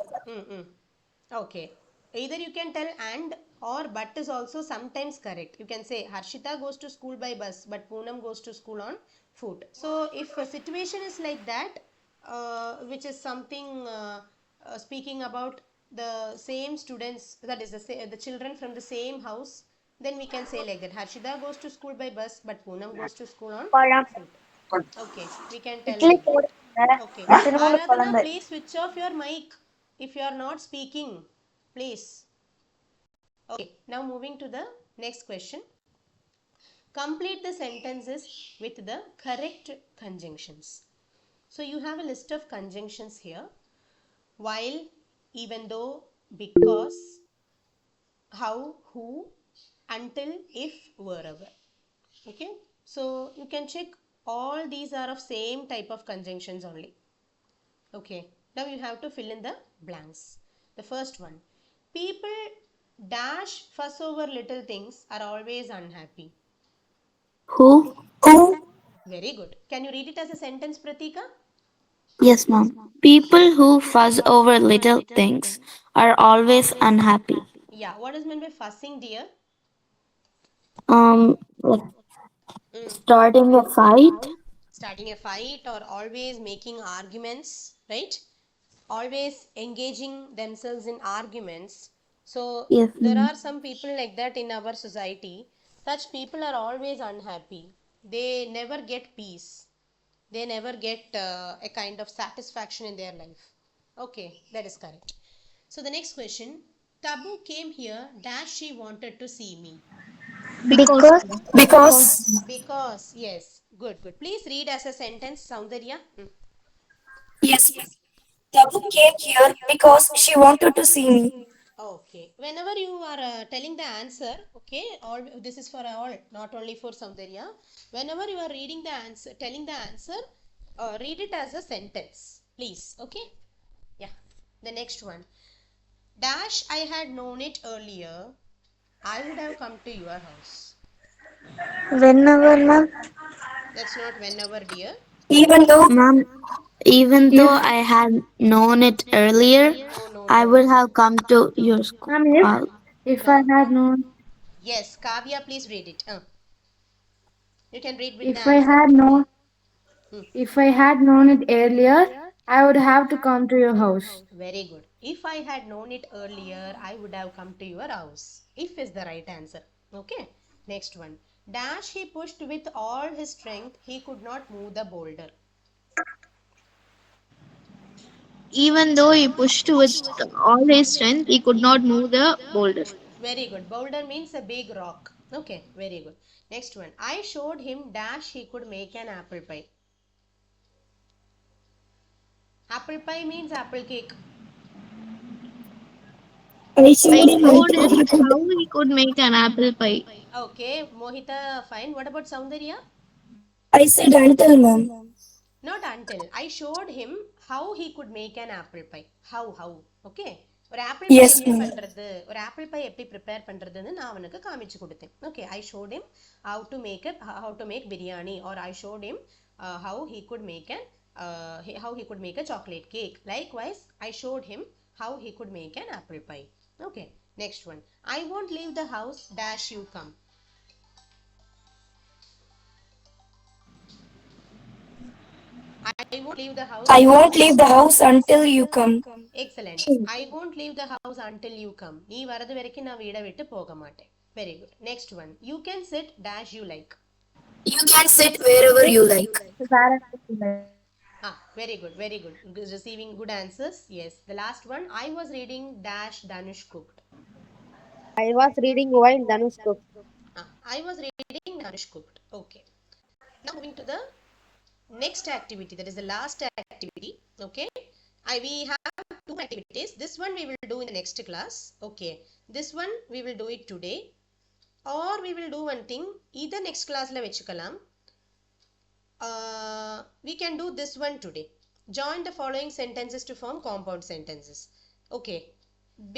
Okay. Either you can tell and or but is also sometimes correct. You can say Harshita goes to school by bus, but Poonam goes to school on foot. So if a situation is like that, which is something speaking about the same students, that is the children from the same house, then we can say like that. Harshita goes to school by bus, but Poonam goes to school on பழம் foot. Okay, we can tell idli like that. போடுங்க Okay. திருமூல Aradhana, குழம்பு please switch off your mic if you are not speaking. Please. Okay. Now moving to the next question. Complete the sentences with the correct conjunctions. So you have a list of conjunctions here. While, even though, because, how, who, until, if, wherever. Okay. So you can check all these are of same type of conjunctions only. Okay, now you have to fill in the blanks. The first one. People dash fuss over little things are always unhappy. Who? who, Very good. Can you read it as a sentence, Pratika? Yes, ma'am. People who fuss over little things are always unhappy. Yeah, what is meant by fussing, dear? Like Mm. starting a fight. Starting a fight or always making arguments, right? Always engaging themselves in arguments. So Yes, there ma'am. are some people like that in our society. Such people are always unhappy. They never get peace. They never get a kind of satisfaction in their life. Okay, that is correct. So the next question. Tabu came here dash she wanted to see me. Because, because because, Because, yes, good. Please read as a sentence, Soundarya. yes, Tabu came here because she wanted to see me. Okay. Whenever you are telling the answer, okay, all this is for all, not only for Soundarya. Whenever you are reading the answer, telling the answer, read it as a sentence, please. Okay. Yeah. The next one. Dash, I had known it earlier. I would have come to your house. whenever ma'am That's not whenever, dear. Even though, ma'am, even though If I had known it earlier, I No. would have come to your school. ma'am, if I No. had known Yes, Kavya, please read it. You can read with the if I answer. had known Hmm. if I had known it earlier, I would have to come to your house. Very good. If I had known it earlier, I would have come to your house. If is the right answer. Okay. Next one. Dash he pushed with all his strength, he could not move the boulder. Even though he pushed with all his strength, he could not move the boulder. Very good. Boulder means a big rock. Okay, very good. Next one. I showed him dash he could make an apple pie. Apple pie means apple cake. I I showed him showed until him he could. how he could make an apple pie. Okay, Mohita, fine. What about Soundarya? I said until, ma'am. Not until. I showed him how he could make an apple pie. How? Okay. ஒரு apple pie Yes, எப்படி ma'am. பண்றது, ஒரு apple pie எப்படி prepare பண்றதுன்னு நான் அவனுக்கு காமிச்சு கொடுத்தேன். Okay, I showed him how to make biryani, or I showed him how he could make a chocolate cake. Likewise, I showed him how he could make an apple pie. Okay, next one. I won't leave the house dash you come. I won't leave the house. I won't leave the house until you come. Excellent. I won't leave the house until you come. நீ வரது வரைக்கும் நான் வீட விட்டு போக மாட்டேன். Very good. Next one. You can sit dash you like. You can sit wherever you like. Very good. Very good. Receiving good answers. Yes. The last one. I was reading dash Danush cooked. I was reading while Dhanush cooked. I was reading Danush cooked. Okay. Now moving to the next activity. That is the last activity. Okay. We have two activities. This one we will do in the next class. Okay. This one we will do it today. Or we will do one thing. Either next class la vechikalam. We can do this one today. Join the following sentences to form compound sentences. Okay.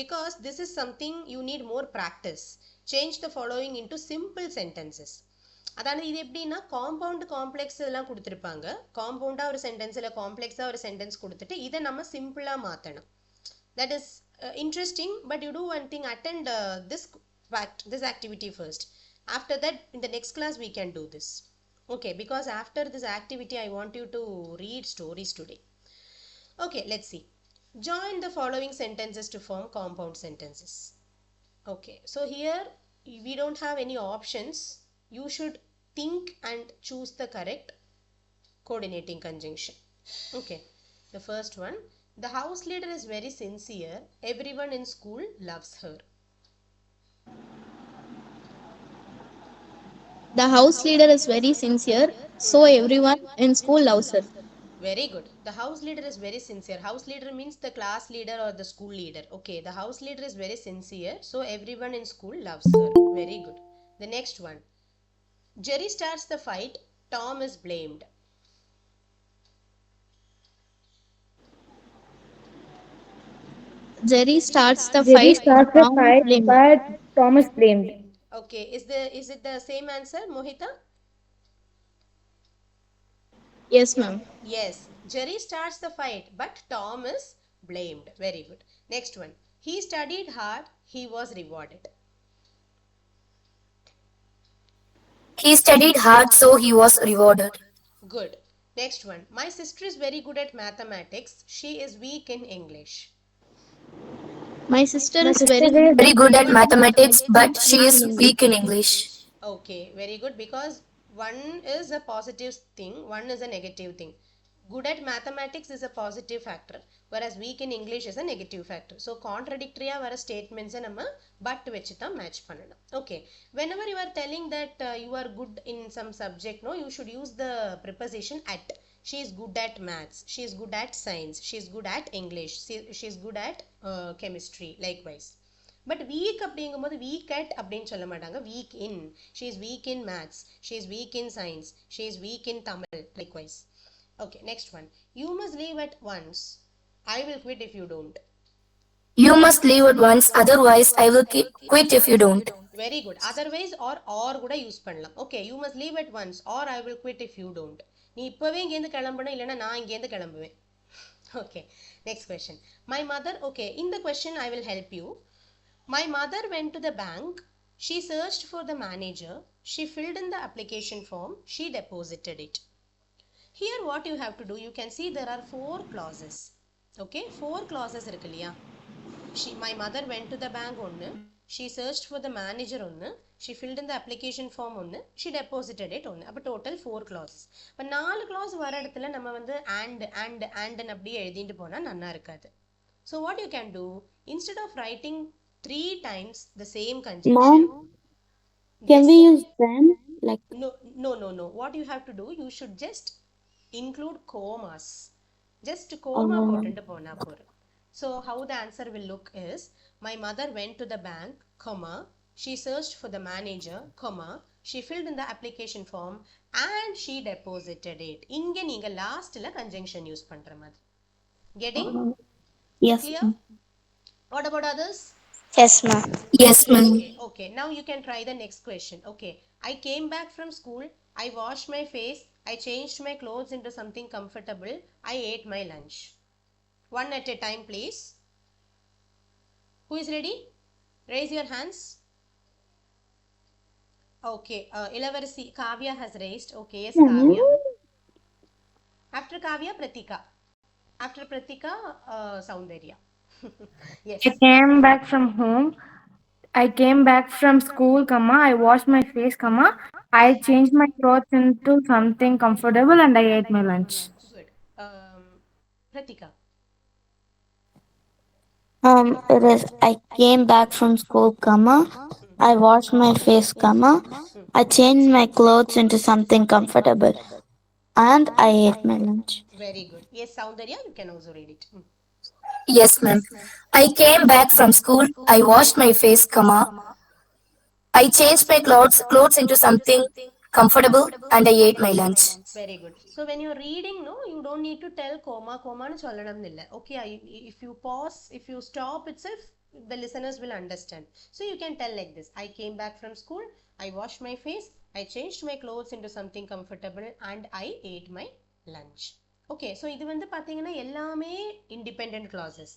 Because this is something you need more practice. Change the following into simple sentences. அதாவது இது எப்படின்னா compound complex இதெல்லாம் கொடுத்துருப்பாங்க. காம்பவுண்டாக ஒரு sentence இல்லை காம்ப்ளெக்ஸாக ஒரு sentence கொடுத்துட்டு இதை நம்ம சிம்பிளாக மாற்றணும். That is interesting. But you do one thing, attend this activity first. After that, in the next class we can do this. Okay, because after this activity I want you to read stories today. Okay, let's see. Join the following sentences to form compound sentences. Okay, so here we don't have any options. You should think and choose the correct coordinating conjunction. Okay, the first one. The house leader is very sincere. Everyone in school loves her. The house leader is very sincere, so everyone in school loves her. Very good. The house leader is very sincere. House leader means the class leader or the school leader. Okay, the house leader is very sincere, so everyone in school loves her. Very good. The next one. Jerry starts the fight. Tom is blamed. Jerry starts the Jerry fight, starts a Tom is fight, blamed. but Thomas blamed. Okay, is it the same answer, Mohita? Yes, ma'am. Yes, Jerry starts the fight, but Tom is blamed. Very good. Next one. He studied hard. He was rewarded. He studied hard, so he was rewarded. Good. Next one. My sister is very good at mathematics. She is weak in English. My sister My is sister very is Very good at mathematics, but but she is weak in English. Okay, very good, because one is a positive thing, one is a negative thing. Good at mathematics is a positive factor, whereas weak in English is a negative factor. So contradictory வர statements நம்ம but வச்சு தான் match பண்ணணும். Okay, whenever you are telling that you are good in some subject, no, you should use the preposition at. She is good at maths, she is good at science, she is good at English, she is good at chemistry, likewise. But week அப்படிங்கும்போது week at அப்படின்னு சொல்ல மாட்டாங்க. Week in, she is weak in maths, she is weak in science, she is weak in Tamil, likewise. Okay, next one. You must leave at once. I will quit if you don't. You must leave at once, otherwise I will quit if you don't. Very good. Otherwise or கூட use பண்ணலாம். Okay, you must leave at once or I will quit if you don't. நீ இப்போவே இங்கேருந்து கிளம்பணும், இல்லைன்னா நான் இங்கேருந்து கிளம்புவேன். Okay, next question. My mother. Okay, இந்த question I will help you. My mother went to the bank. She searched for the manager. She filled in the application form. She deposited it. Here what you have to do, you can see there are 4 clauses. Okay, 4 clauses இருக்கு இல்லையா? My mother went to the bank ஒன்று. She searched for the manager ഒന്ന്, she filled in the application form ഒന്ന്, she deposited it ഒന്ന്. அப்போ total 4 clauses. இப்போ 4 clause வர இடத்துல நம்ம வந்து and அப்படியே எழுதிட்டு போனால் நன்னா இருக்காது. So what you can do, instead of writing 3 times the same conjunction, Mom, can yes, we use them? Like, no. What you have to do, you should just include commas. Just comma uh, போட்டுட்டு போனா போதும். So how the answer will look is, my mother went to the bank, comma, she searched for the manager, comma, she filled in the application form and she deposited it. இங்க நீங்க லாஸ்ட்ல conjunction use பண்ற மாதிரி. Getting uh, yes, clear? ma'am. What about others? Yes, ma'am. Yes, ma'am. Okay. Now you can try the next question. Okay. I came back from school. I washed my face. I changed my clothes into something comfortable. I ate my lunch. One at a time, please. Who is ready? Raise your hands. Okay. Ilavarasi, Kavya has raised. Okay. Yes, Kavya. After Kavya, Pratika. After Pratika, Soundarya. Yes. I came back from home. I came back from school, comma. I washed my face, comma. I changed my clothes into something comfortable and I ate my lunch. Good. Pratika. It is I came back from school, comma. I washed my face, comma. I changed my clothes into something comfortable, and I ate my lunch. Very good. Yes, Soundarya, you can also read it. Yes, ma'am. I came back from school. I washed my face, comma. I changed my clothes into something comfortable and I ate my lunch. Very good. So when you're reading, no, you don't need to tell comma nu sollanam illa. Okay, if you pause, if you stop itself, the listeners will understand. So you can tell like this. I came back from school, I washed my face, I changed my clothes into something comfortable and I ate my lunch. Okay, so இது வந்து பாத்தீங்கன்னா எல்லாமே independent clauses.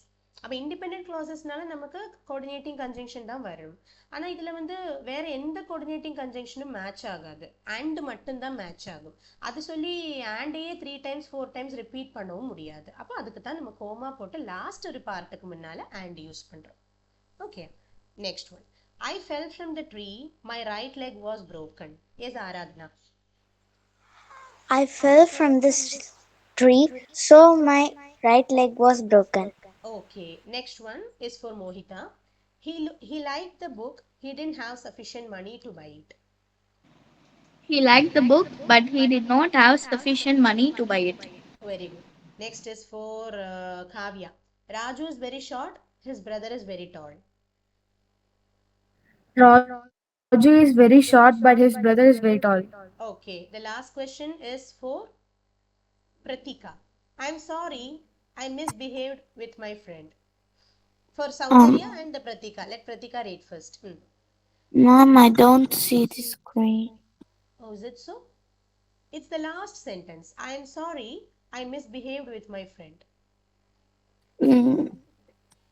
அப்போ independent clausesனால நமக்கு coordinating conjunction தான் வரும். ஆனா இதுல வந்து வேற எந்த coordinating conjunctionும் மேட்ச் ஆகாது. and மட்டும்தான் மேட்ச் ஆகும். அது சொல்லி and-ஏ 3 times 4 times ரிப்பீட் பண்ணவும் முடியாது. அப்போ அதுக்கு தான் நம்ம கோமா போட்டு லாஸ்ட் ஒரு பார்ட்டுக்கு முன்னால and யூஸ் பண்றோம். Okay, next one. I fell from the tree, my right leg was broken. Yes, Aradhana. I fell from this tree, so my right leg was broken. Okay, next one is for Mohita. He liked the book, he didn't have sufficient money to buy it. He liked the book, but he did not have sufficient money to buy it. Very good. Next is for Kavya. Raju is very short, his brother is very tall. Raju is very short, but his brother is very tall. Okay, the last question is for Pratika. I'm sorry, I misbehaved with my friend. For Soundarya and the Pratika. Let Pratika read first. Mom, I don't see the screen. Oh, is it so? It's the last sentence. I am sorry, I misbehaved with my friend. Mm,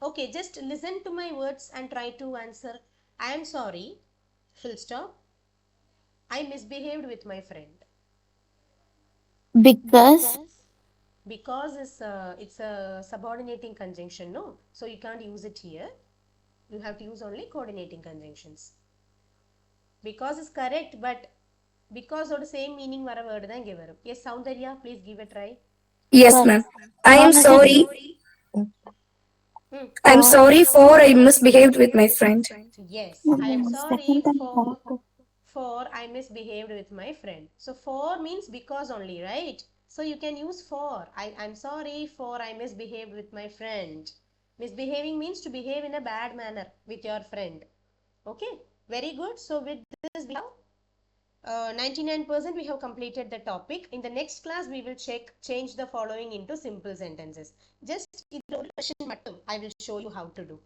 Okay, just listen to my words and try to answer. I am sorry, full stop. I misbehaved with my friend. because Because it's a subordinating conjunction, no? So you can't use it here. You have to use only coordinating conjunctions. Because is correct, but because of the same meaning vara word தான் இங்கே வரும். Yes, Soundarya, please give a try. Yes, but ma'am. I am Mom, is it sorry. I'm uh, sorry for I misbehaved with my friend. Yes, Mom, I am second sorry time correct. for I misbehaved with my friend. So for means because only, right? So you can use for. I'm sorry for I misbehaved with my friend. Misbehaving means to behave in a bad manner with your friend. Okay, very good. So with this we have 99% we have completed the topic. In the next class we will change the following into simple sentences. Just the question mattum I will show you how to do.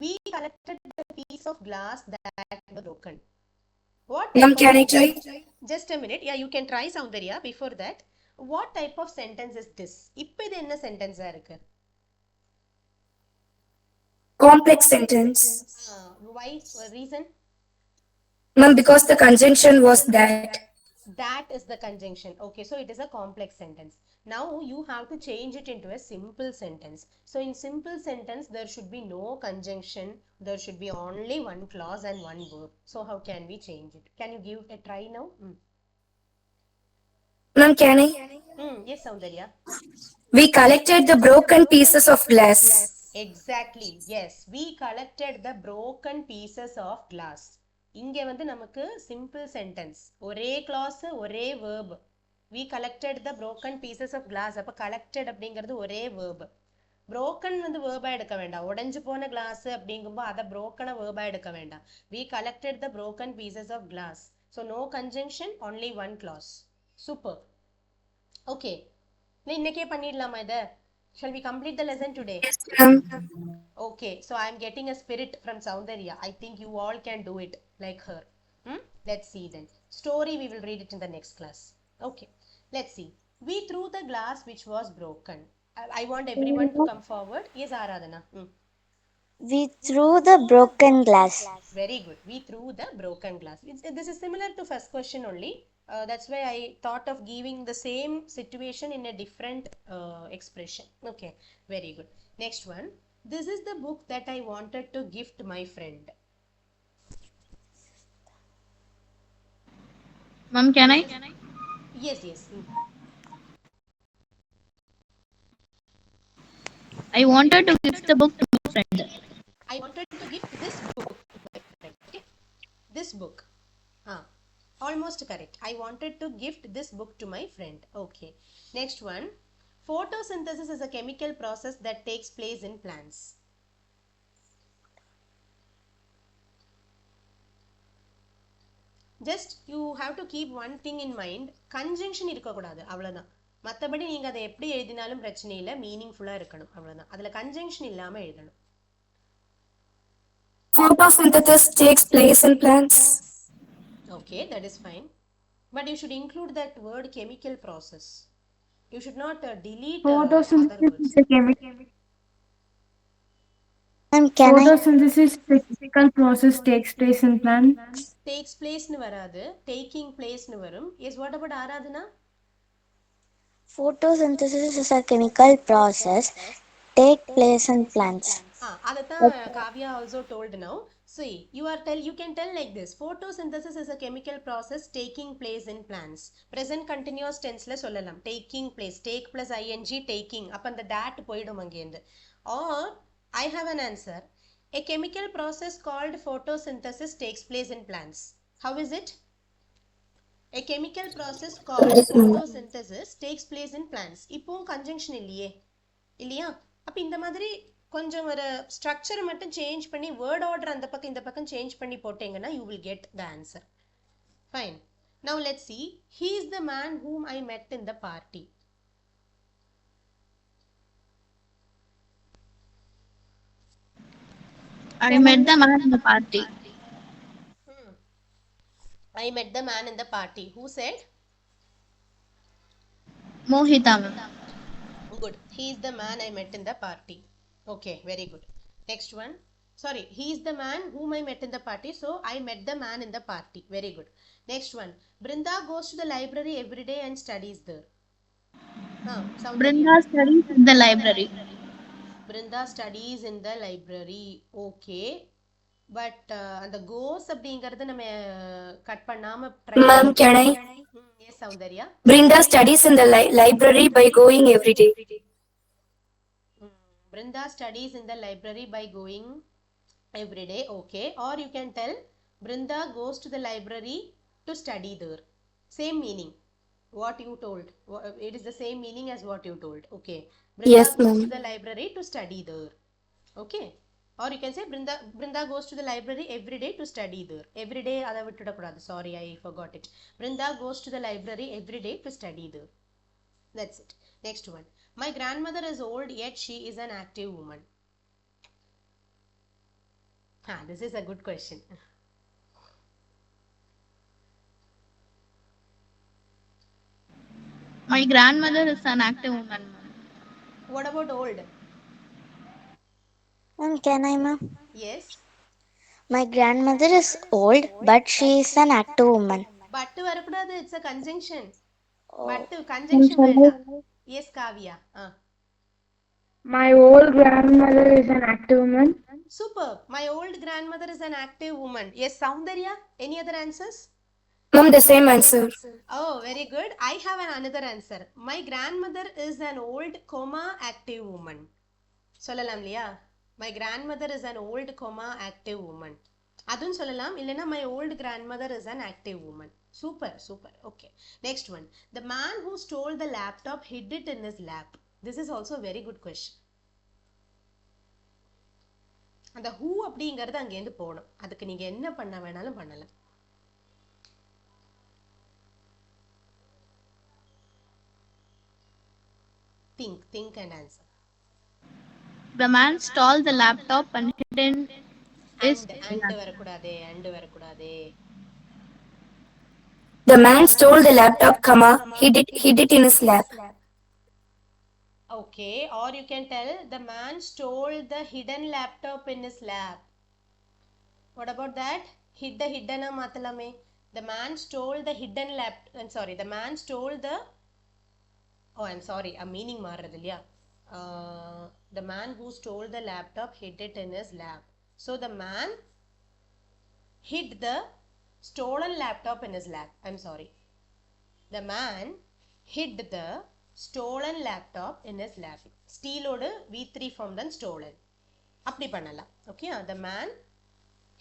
We collected the piece of glass that was broken. What type Ma'am, of can I try? Just a minute. Yeah, you can try Soundarya. Before that, what type of sentence is this? இப்போ இது என்ன sentence இருக்கு? Complex sentence. Why? Reason? Ma'am, because the conjunction was that. That is the conjunction. Okay, so it is a complex sentence. Now you have to change it into a simple sentence. So in simple sentence, there should be no conjunction. There should be only one clause and one verb. So how can we change it? Can you give a try now? Ma'am, can I? Yes, Soundarya. We collected the broken pieces of glass. Exactly. Yes, we collected the broken pieces of glass. இங்க வந்து நமக்கு simple sentence. ஒரே clause, ஒரே verb. We collected the broken pieces of glass. அப்ப collected அப்படிங்கிறது ஒரே verb. broken வந்து verb எடுக்க வேண்டாம். உடைஞ்சு போன glass அப்படிங்கும்போது அதை broken verb எடுக்க வேண்டாம். We collected the broken pieces of glass. So no conjunction, only one clause. Super. Okay. இன்னைக்கே பண்ணிடலாமா இதை? Shall we complete the lesson today? Ma'am. Okay, so I'm getting a spirit from Soundarya. I think you all can do it like her. Let's see then. Story we will read it in the next class. Okay, let's see. We threw the glass which was broken. I want everyone to come forward. Yes, Aradhana. We threw the broken glass. Very good. We threw the broken glass. This is similar to first question only. That's why I thought of giving the same situation in a different expression. Okay, very good. Next one. This is the book that I wanted to gift my friend. Mom, can I? Yes, yes. I wanted to gift the book to my friend. I wanted to gift this book to my friend. Okay, this book. Almost correct. I wanted to gift this book to my friend. Okay. Next one. Photosynthesis is a chemical process that takes place in plants. Just you have to keep one thing in mind. Conjunction இருக்கக்கூடாது அவ்வளவுதான். மற்றபடி நீங்க அதை எப்படி எழுதினாலும் பிரச்சனை இல்லை, மீனிங்ஃபுல்லா இருக்கணும் அவ்வளவுதான். அதுல கன்ஜங்ஷன் இல்லாம எழுதணும். Photosynthesis takes place in plants. Okay, that is fine. But you should include that word chemical process. You should not delete other Photosynthesis words. is a chemical. Ma'am, can I? Photosynthesis physical process takes place in plants. Takes place னு வராது, taking place னு வரும். Yes, what about Aradhana? Photosynthesis is a chemical process take place in plants. Adathaan Kavya also told now. See, you can tell like this. Photosynthesis is a chemical process taking place in plants. Present continuous tense ல சொல்லலாம். Taking place. Take plus ing taking. அப்ப அந்த that போயிடும் அங்கேந்து. Or I have an answer. A chemical process called photosynthesis takes place in plants. How is it? A chemical process called photosynthesis takes place in plants. இப்போ conjunction இல்லையே, இல்லையா? அப்ப இந்த மாதிரி கொஞ்சம் ஒரு ஸ்ட்ரக்சர் மட்டும் சேஞ்ச் பண்ணி வேர்ட் ஆர்டர் அந்த பக்கம் இந்த பக்கம் சேஞ்ச் பண்ணி போட்டீங்கன்னா you will get the answer. Fine. Now let's see. He is the man whom I met in the party. I met the man in the party. I met the man in the party. Who said? Mohita, ma'am. Good. He is the man I met in the party. Okay, very good. Next one. Sorry, he is the man whom I met in the party. So I met the man in the party. Very good. Next one. Brinda goes to the library every day and studies there. Brinda studies in the library. Brinda studies in the library. Okay. But அந்த கோஸ் அப்படிங்கறது நம்ம cut பண்ணாம try. Ma'am, can I? Yes, Soundarya. Brinda studies in the library by going every day. Brinda studies in the library by going every day. Okay. Or you can tell Brinda goes to the library to study there. Same meaning. What you told. It is the same meaning as what you told. Okay. Brinda Yes, goes ma'am. to the library to study there. Okay. Or you can say Brinda goes to the library every day to study there. Every day அதை விட்டுடக்கூடாது. Sorry, I forgot it. Brinda goes to the library every day to study there. That's it. Next one. My grandmother is old yet she is an active woman. This is a good question. My grandmother is an active woman. What about old? Ma'am, can I, ma'am? Yes. My grandmother is old, but she is an active woman. பட்டு வரக்கூடாது, it's a conjunction. But I'm conjunction sorry. வேண்டாம். Yes Kavya. My old grandmother is an active woman. Super. My old grandmother is an active woman. Yes, Soundarya. Any other answers? Ma'am, the same answer. Oh, very good. I have another answer. My grandmother is an old, active woman. சொல்லலாம் இல்லையா? My grandmother is an old, active woman. அதுவும் சொல்லலாம். இல்லைனா my old grandmother is an active woman. Super, super. Okay. Next one. The man who stole the laptop hid it in his lap. This is also a very good question. அந்த who அப்படிங்கிறது அங்கேருந்து போகணும். அதுக்கு நீங்க என்ன பண்ண வேணாலும் பண்ணலாம். Think and answer. The man stole the laptop and hid in his and வரக்கூடாதே. The man stole the laptop, hid it in his lap. Okay, or you can tell the man stole the hidden laptop in his lap. What about that? Hid the hidden maathalame. The man stole the hidden laptop. I'm sorry, the man stole the. Oh, I'm sorry, a meaning மாறுறது இல்லையா? The man who stole the laptop hid it in his lap. So the man hid the stolen laptop in his lap. I'm sorry. The man hid the stolen laptop in his lap. Steal odu V3 form then stolen. அப்படி பண்ணலாம். Okay, the man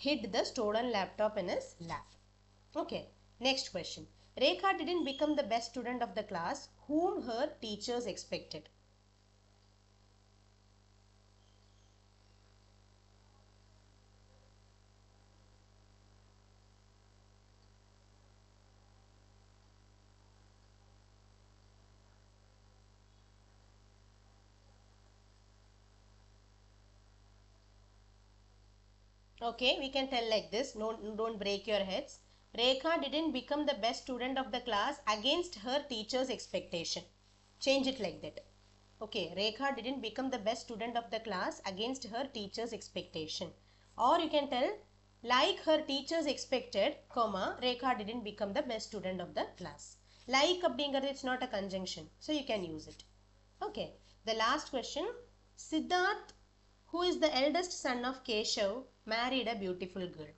hid the stolen laptop in his lap. Okay, next question. Rekha didn't become the best student of the class whom her teachers expected. Okay, we can tell like this. No, don't break your heads. Rekha didn't become the best student of the class against her teacher's expectation. Change it like that. Okay, Rekha didn't become the best student of the class against her teacher's expectation. Or you can tell, like her teachers expected, Rekha didn't become the best student of the class. Like அப்படிங்கிறது it's not a conjunction, so you can use it. Okay, the last question. Siddharth, who is the eldest son of Keshav, married a beautiful girl.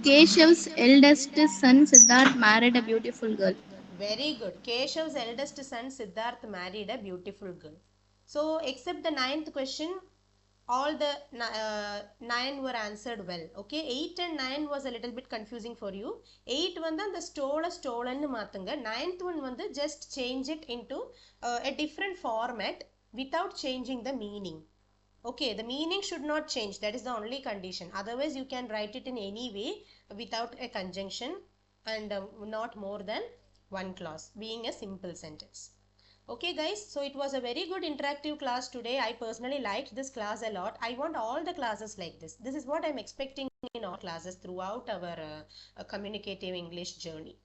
Keshav's eldest son Siddharth married a beautiful girl. Very good. Keshav's eldest son Siddharth married a beautiful girl. So, except the 9th question, all the 9 were answered well. Okay, 8 and 9 was a little bit confusing for you. 8 வந்து அந்த stolen மாத்துங்க. 9th one வந்து just change it into a different format without changing the meaning. Okay, the meaning should not change. That is the only condition. Otherwise, you can write it in any way without a conjunction and not more than one clause, being a simple sentence. Okay guys, so it was a very good interactive class today. I personally liked this class a lot. I want all the classes like this. This is what I'm expecting in all classes throughout our communicative English journey.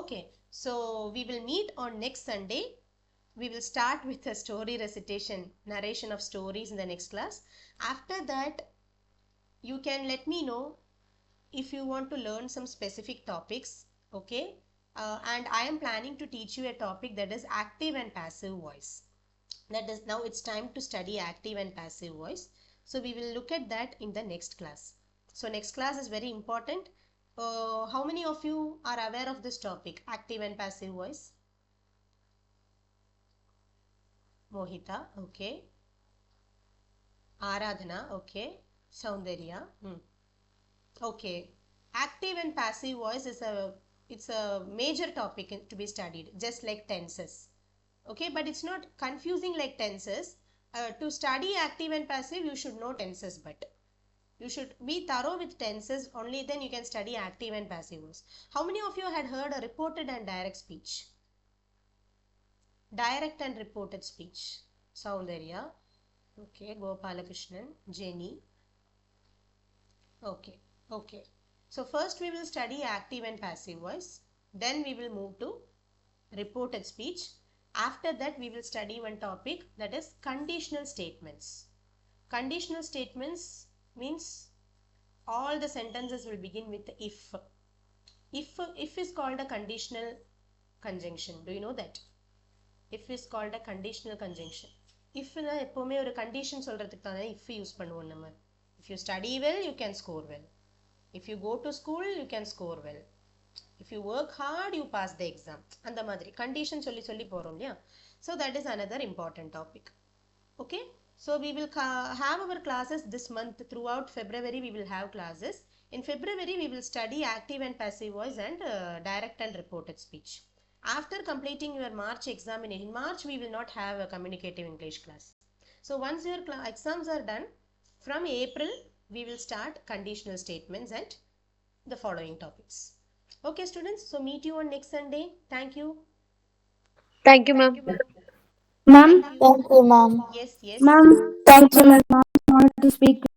Okay, so we will meet on next Sunday. We will start with a story recitation, narration of stories in the next class. After that, you can let me know if you want to learn some specific topics. Okay, and I am planning to teach you a topic that is active and passive voice. That is, now it's time to study active and passive voice. So we will look at that in the next class. So next class is very important. How many of you are aware of this topic, active and passive voice? Mohita, okay. Aradhana, okay. Soundarya, okay. Active and passive voice is it's a major topic to be studied, just like tenses. Okay, but it's not confusing like tenses. To study active and passive, you should know tenses, but you should be thorough with tenses. Only then you can study active and passive voice. How many of you had heard a reported and direct speech? Direct and reported speech. Soundarya, okay. Gopalakrishnan, Jenny, okay, okay. So first we will study active and passive voice. Then we will move to reported speech. After that we will study one topic, that is conditional statements. Conditional statements means All the sentences will begin with if. If is called a conditional conjunction. Do you know that? If is called a conditional conjunction. If na எப்பவுமே ஒரு condition சொல்றதுக்கு தானே if use பண்ணுவோம் நம்ம. If you study well, you can score well. If you go to school, you can score well. If you work hard, you pass the exam. அந்த மாதிரி condition சொல்லி சொல்லி போறோம் இல்லையா? So that is another important topic. Okay? So we will have our classes this month. Throughout February, we will have classes. In February, we will study active and passive voice and direct and reported speech. After completing your March examination, in March, we will not have a communicative English class. So once your exams are done, from April, we will start conditional statements and the following topics. Okay, students. So meet you on next Sunday. Thank you. Thank you, ma'am. Ma'am, Thank you. Thank you, ma'am. Yes, yes. ma'am, Thank you, ma'am. I want to speak